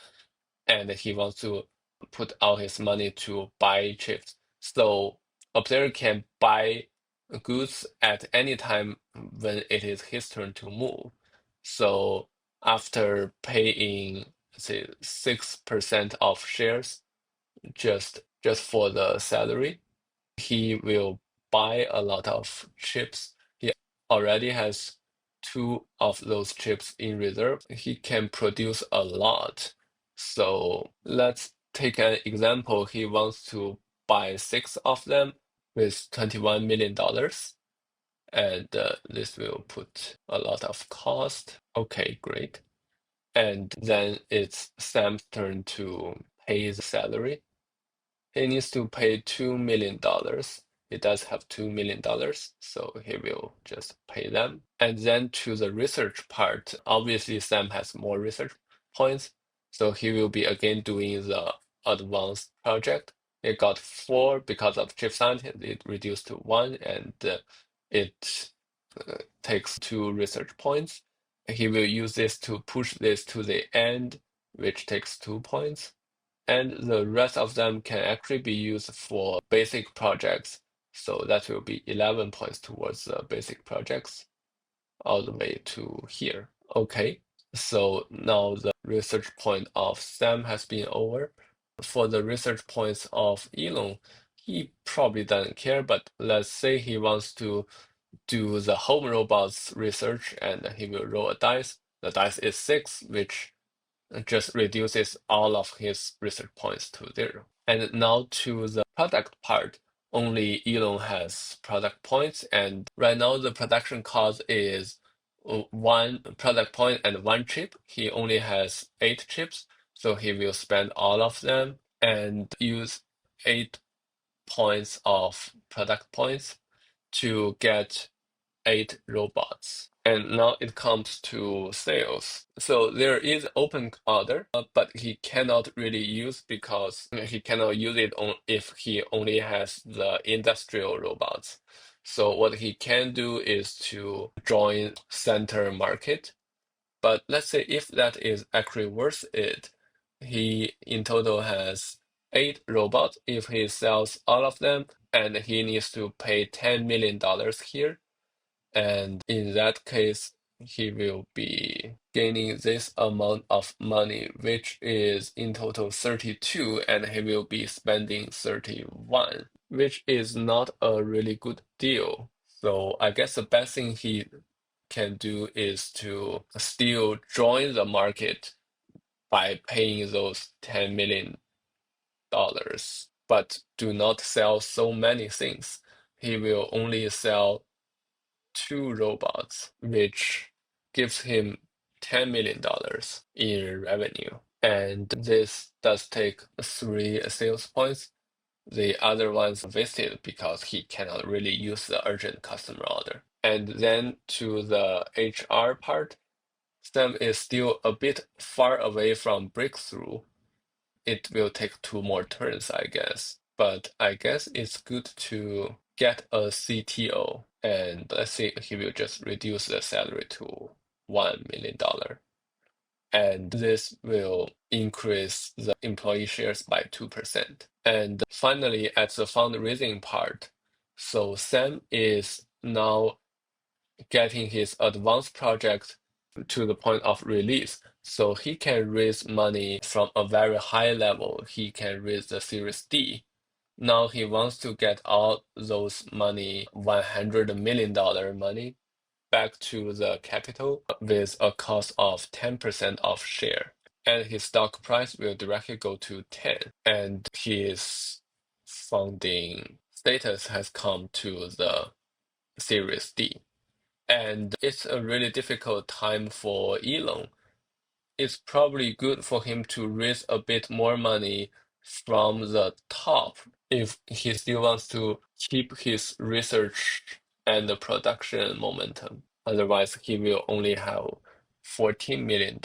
and he wants to put all his money to buy chips. So a player can buy goods at any time when it is his turn to move. So after paying, say, 6% of shares just for the salary, he will buy a lot of chips. He already has 2 of those chips in reserve. He can produce a lot. So let's take an example. He wants to buy 6 of them with $21 million. And this will put a lot of cost. Okay, great. And then it's Sam's turn to pay the salary. He needs to pay $2 million. He does have $2 million, so he will just pay them. And then to the research part, obviously Sam has more research points, so he will be again doing the advanced project. It got 4 because of chief scientist. It reduced to 1, and it takes 2 research points. He will use this to push this to the end, which takes 2 points. And the rest of them can actually be used for basic projects. So that will be 11 points towards the basic projects all the way to here. Okay, so now the research point of Sam has been over. For the research points of Elon, he probably doesn't care, but let's say he wants to do the home robots research, and he will roll a dice. The dice is 6, which just reduces all of his research points to 0. And now to the product part. Only Elon has product points, and right now the production cost is 1 product point and 1 chip. He only has 8 chips, so he will spend all of them and use 8 points of product points to get 8 robots. And now it comes to sales. So there is open order, but he cannot really use because he cannot use it if he only has the industrial robots. So what he can do is to join center market. But let's say if that is actually worth it, he in total has 8 robots. If he sells all of them, and he needs to pay $10 million here, and in that case, he will be gaining this amount of money, which is in total 32, and he will be spending 31, which is not a really good deal. So I guess the best thing he can do is to still join the market by paying those $10 million, but do not sell so many things. He will only sell 2 robots, which gives him $10 million in revenue. And this does take 3 sales points. The other ones wasted because he cannot really use the urgent customer order. And then to the HR part, Sam is still a bit far away from breakthrough. It will take 2 more turns, I guess. But I guess it's good to get a CTO, and let's say he will just reduce the salary to $1 million. And this will increase the employee shares by 2%. And finally, at the fundraising part, so Sam is now getting his advanced project to the point of release. So he can raise money from a very high level. He can raise the Series D. Now he wants to get all those money, $100 million money, back to the capital with a cost of 10% of share. And his stock price will directly go to 10. And his funding status has come to the Series D. And it's a really difficult time for Elon. It's probably good for him to raise a bit more money from the top if he still wants to keep his research and the production momentum. Otherwise, he will only have $14 million.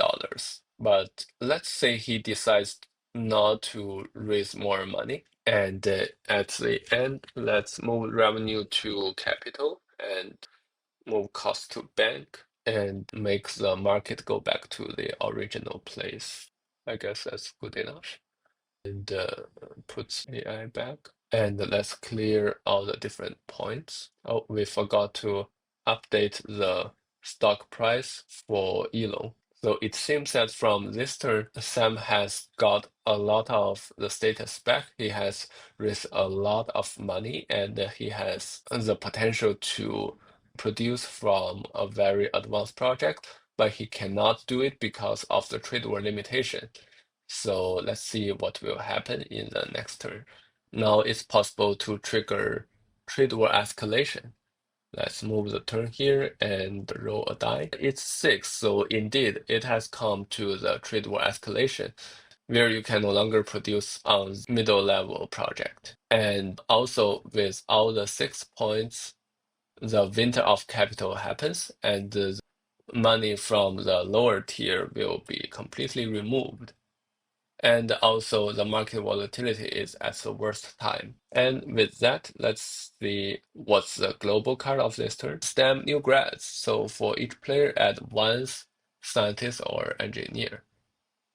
But let's say he decides not to raise more money. And at the end, let's move revenue to capital and move cost to bank and make the market go back to the original place. I guess that's good enough. And puts AI back. And let's clear all the different points. Oh, we forgot to update the stock price for Elon. So it seems that from this turn, Sam has got a lot of the status back. He has raised a lot of money, and he has the potential to produce from a very advanced project, but he cannot do it because of the trade war limitation. So let's see what will happen in the next turn. Now it's possible to trigger trade war escalation. Let's move the turn here and roll a die. It's 6, so indeed it has come to the trade war escalation, where you can no longer produce on middle level project. And also with all the 6 points, the winter of capital happens, and the money from the lower tier will be completely removed. And also the market volatility is at the worst time. And with that, let's see what's the global card of this turn. STEM new grads. So for each player, add one scientist or engineer.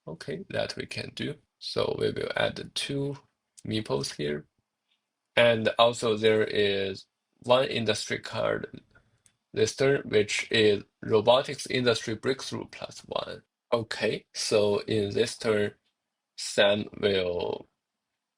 Okay, that we can do. So we will add 2 meeples here. And also there is one industry card this turn, which is robotics industry breakthrough +1. Okay, so in this turn, Sam will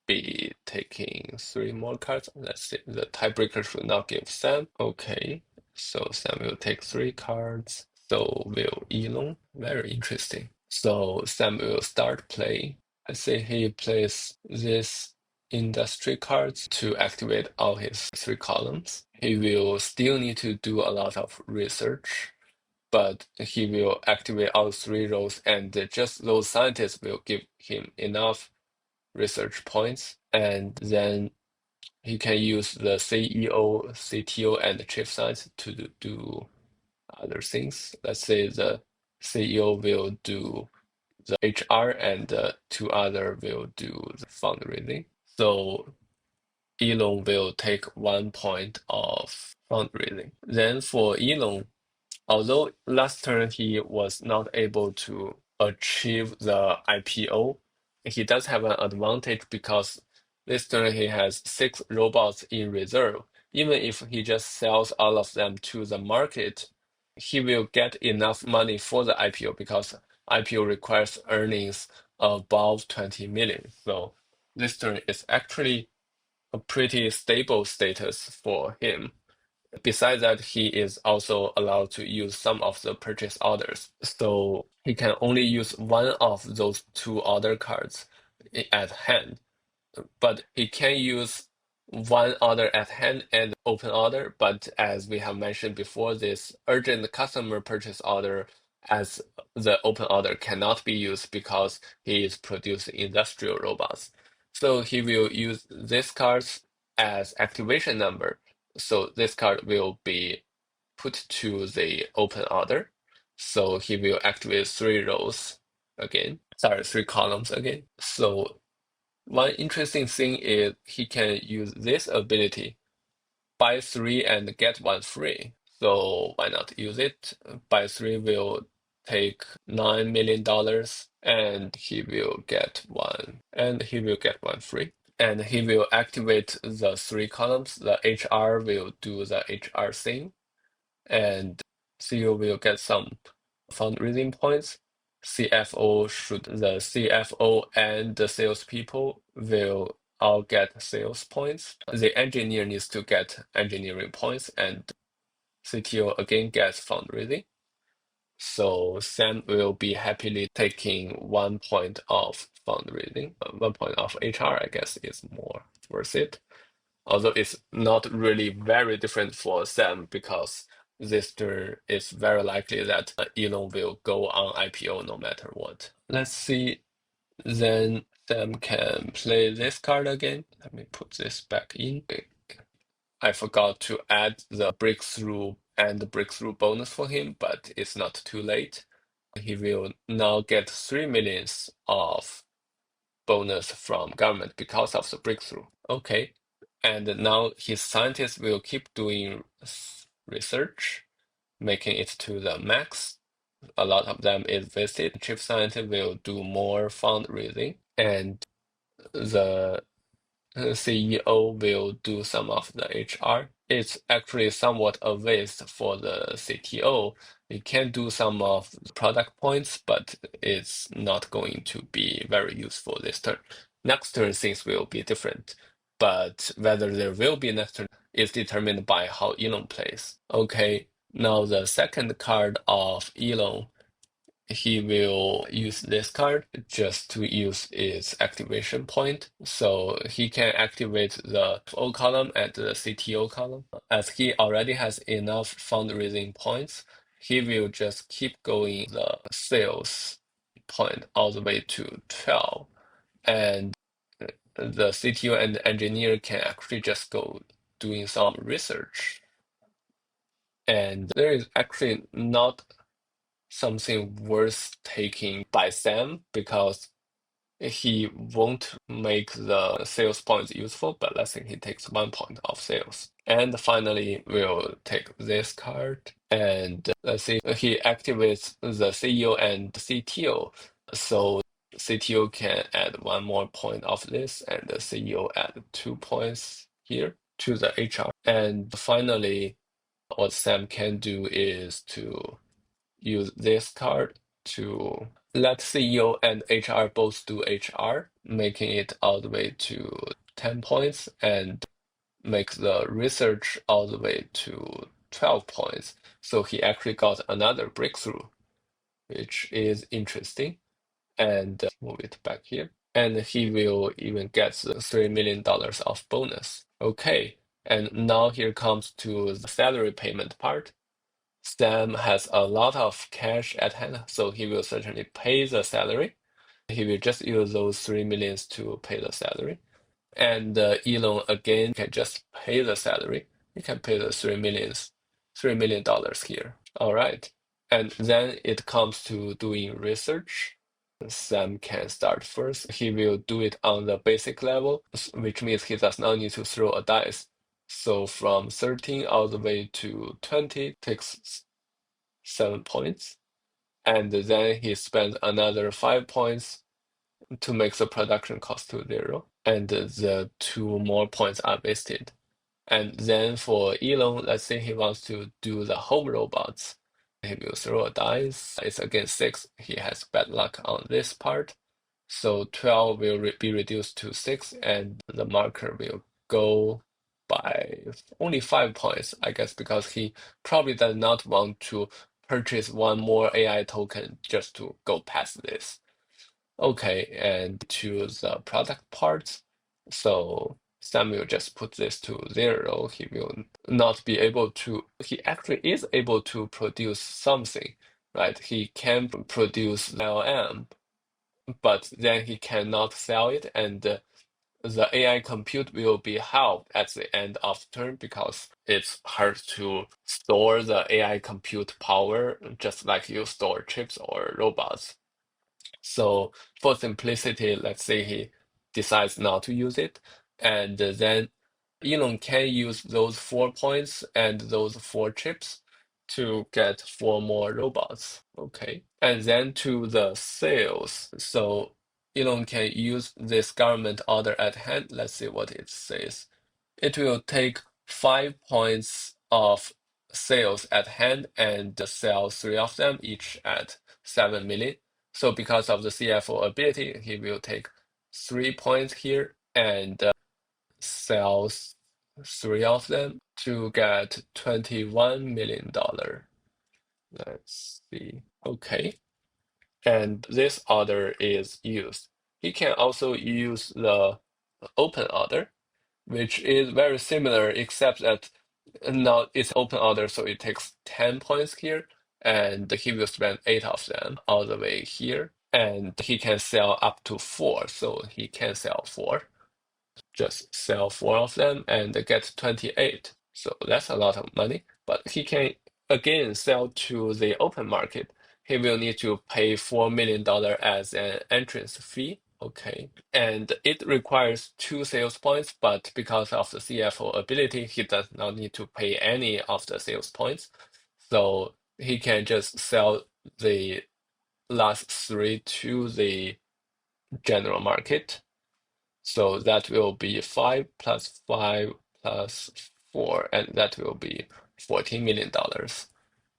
be taking 3 more cards. Let's see. The tiebreaker should not give Sam. Okay. So Sam will take 3 cards. So will Elon. Very interesting. So Sam will start playing. I see he plays this industry cards to activate all his 3 columns. He will still need to do a lot of research, but he will activate all 3 rows, and just those scientists will give him enough research points, and then he can use the CEO, CTO, and chief scientist to do other things. Let's say the CEO will do the HR, and the 2 other will do the fundraising. So Elon will take 1 point of fundraising. Then for Elon, although last turn he was not able to achieve the IPO, he does have an advantage because this turn he has 6 robots in reserve. Even if he just sells all of them to the market, he will get enough money for the IPO because IPO requires earnings above 20 million. So this turn is actually a pretty stable status for him. Besides that, he is also allowed to use some of the purchase orders. So he can only use one of those 2 other cards at hand, but he can use one order at hand and open order. But as we have mentioned before, this urgent customer purchase order as the open order cannot be used because he is producing industrial robots. So he will use these cards as activation number. So this card will be put to the open order. So he will activate 3 rows again. Sorry, 3 columns again. So one interesting thing is he can use this ability, buy 3 and get 1 free. So why not use it? Buy 3 will take $9 million, and he will get 1 free. And he will activate the 3 columns. The HR will do the HR thing, and CEO will get some fundraising points. The CFO and the salespeople will all get sales points. The engineer needs to get engineering points, and CTO again gets fundraising. So Sam will be happily taking 1 point of fundraising. 1 point of HR, I guess, is more worth it. Although it's not really very different for Sam because this turn is very likely that Elon will go on IPO no matter what. Let's see. Then Sam can play this card again. Let me put this back in. I forgot to add the breakthrough and the breakthrough bonus for him, but it's not too late. He will now get 3 millions of bonus from government because of the breakthrough. Okay. And now his scientists will keep doing research, making it to the max. A lot of them is vested. Chief scientist will do more fundraising, and the CEO will do some of the HR. It's actually somewhat a waste for the CTO. It can do some of the product points, but it's not going to be very useful this turn. Next turn, things will be different, but whether there will be next turn is determined by how Elon plays. Okay, now the second card of Elon, he will use this card just to use its activation point. So he can activate the O column and the CTO column. As he already has enough fundraising points, he will just keep going the sales point all the way to 12. And the CTO and the engineer can actually just go doing some research. And there is actually not something worth taking by Sam because he won't make the sales points useful, but let's say he takes 1 point of sales. And finally, we'll take this card, and let's see, he activates the CEO and CTO. So CTO can add 1 more point of this, and the CEO add 2 points here to the HR. And finally, what Sam can do is to use this card to let CEO and HR both do HR, making it all the way to 10 points, and make the research all the way to 12 points. So he actually got another breakthrough, which is interesting. And move it back here. And he will even get the $3 million of bonus. Okay, and now here comes to the salary payment part. Sam has a lot of cash at hand, so he will certainly pay the salary. He will just use those 3 millions to pay the salary. And Elon again can just pay the salary. He can pay the $3 million here. All right. And then it comes to doing research. Sam can start first. He will do it on the basic level, which means he does not need to throw a dice. So from 13 all the way to 20 takes 7 points. And then he spends another 5 points to make the production cost to 0. And the 2 more points are wasted. And then for Elon, let's say he wants to do the home robots. He will throw a dice. It's against 6. He has bad luck on this part. So 12 will be reduced to 6, and the marker will go by only 5 points, I guess, because he probably does not want to purchase one more AI token just to go past this. Okay, and to the product parts. So Sam will just put this to 0. He will not be able to, he actually is able to produce something, right? He can produce LM, but then he cannot sell it, and the AI compute will be halved at the end of the turn because it's hard to store the AI compute power just like you store chips or robots. So for simplicity, let's say he decides not to use it, and then Elon can use those 4 points and those 4 chips to get 4 more robots. Okay. And then to the sales. So Elon can use this government order at hand. Let's see what it says. It will take 5 points of sales at hand and sell 3 of them, each at 7 million. So because of the CFO ability, he will take 3 points here and sells 3 of them to get $21 million. Let's see. Okay. And this order is used. He can also use the open order, which is very similar, except that now it's open order, so it takes 10 points here, and he will spend 8 of them all the way here. And he can sell up to 4, so he can sell 4. Just sell 4 of them and get 28. So that's a lot of money. But he can again sell to the open market. He will need to pay $4 million as an entrance fee. Okay. And it requires 2 sales points, but because of the CFO ability, he does not need to pay any of the sales points. So he can just sell the last 3 to the general market. So that will be 5 plus 5 plus 4, and that will be $14 million.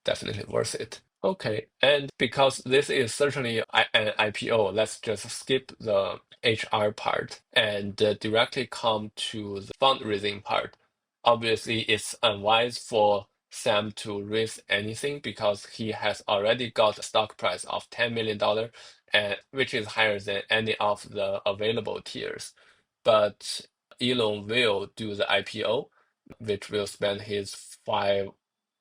Definitely worth it. Okay, and because this is certainly an IPO, let's just skip the HR part and directly come to the fundraising part. Obviously, it's unwise for Sam to raise anything because he has already got a stock price of $10 million, and which is higher than any of the available tiers. But Elon will do the IPO, which will spend his 5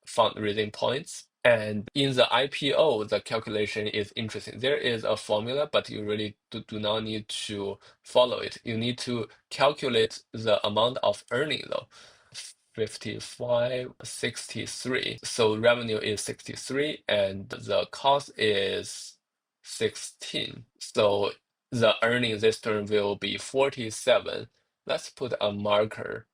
fundraising points. And in the IPO, the calculation is interesting. There is a formula, but you really do not need to follow it. You need to calculate the amount of earning though. 55, 63. So revenue is 63 and the cost is 16. So the earning this term will be 47. Let's put a marker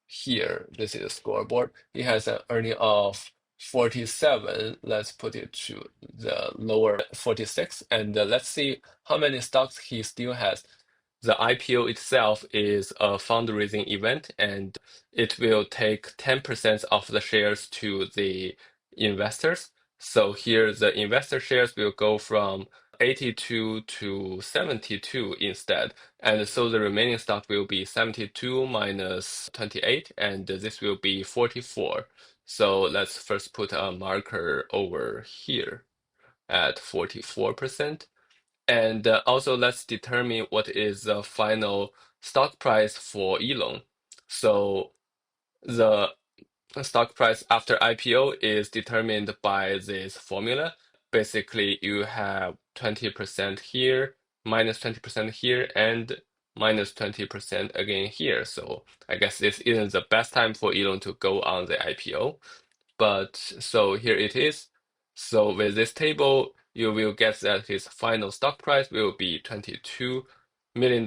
here. This is a scoreboard. He has an earning of 47. Let's put it to the lower 46. And let's see how many stocks he still has. The IPO itself is a fundraising event, and it will take 10% of the shares to the investors. So here the investor shares will go from 82 to 72 instead. And so the remaining stock will be 72 minus 28, and this will be 44. So let's first put a marker over here at 44%. And also let's determine what is the final stock price for Elon. So the stock price after IPO is determined by this formula. Basically, you have 20% here, minus 20% here, and minus 20% again here. So I guess this isn't the best time for Elon to go on the IPO. But so here it is. So with this table, you will get that his final stock price will be $22 million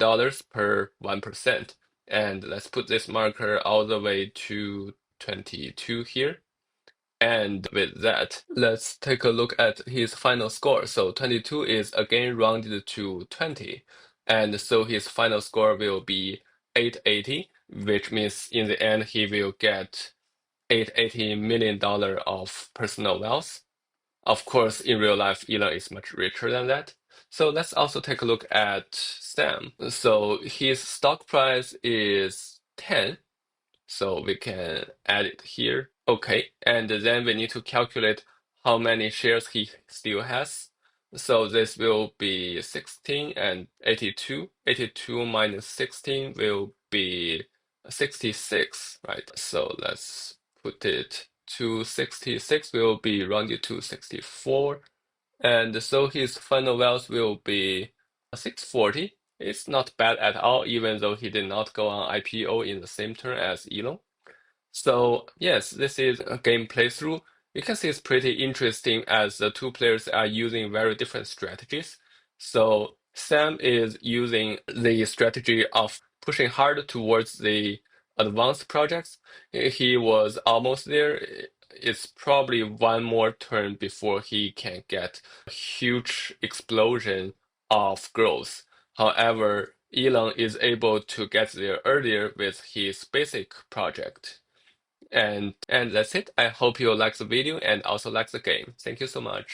per 1%. And let's put this marker all the way to 22 here. And with that, let's take a look at his final score. So 22 is again rounded to 20. And so his final score will be 880, which means in the end, he will get $880 million of personal wealth. Of course, in real life, Elon is much richer than that. So let's also take a look at Sam. So his stock price is 10. So we can add it here. Okay, and then we need to calculate how many shares he still has. So this will be 16 and 82. 82 minus 16 will be 66, right? So let's put it to 66 will be rounded to 64. And so his final wealth will be 640. It's not bad at all, even though he did not go on IPO in the same turn as Elon. So yes, this is a game playthrough. You can see it's pretty interesting as the two players are using very different strategies. So Sam is using the strategy of pushing hard towards the advanced projects. He was almost there. It's probably one more turn before he can get a huge explosion of growth. However, Elon is able to get there earlier with his basic project. And that's it. I hope you like the video and also like the game. Thank you so much.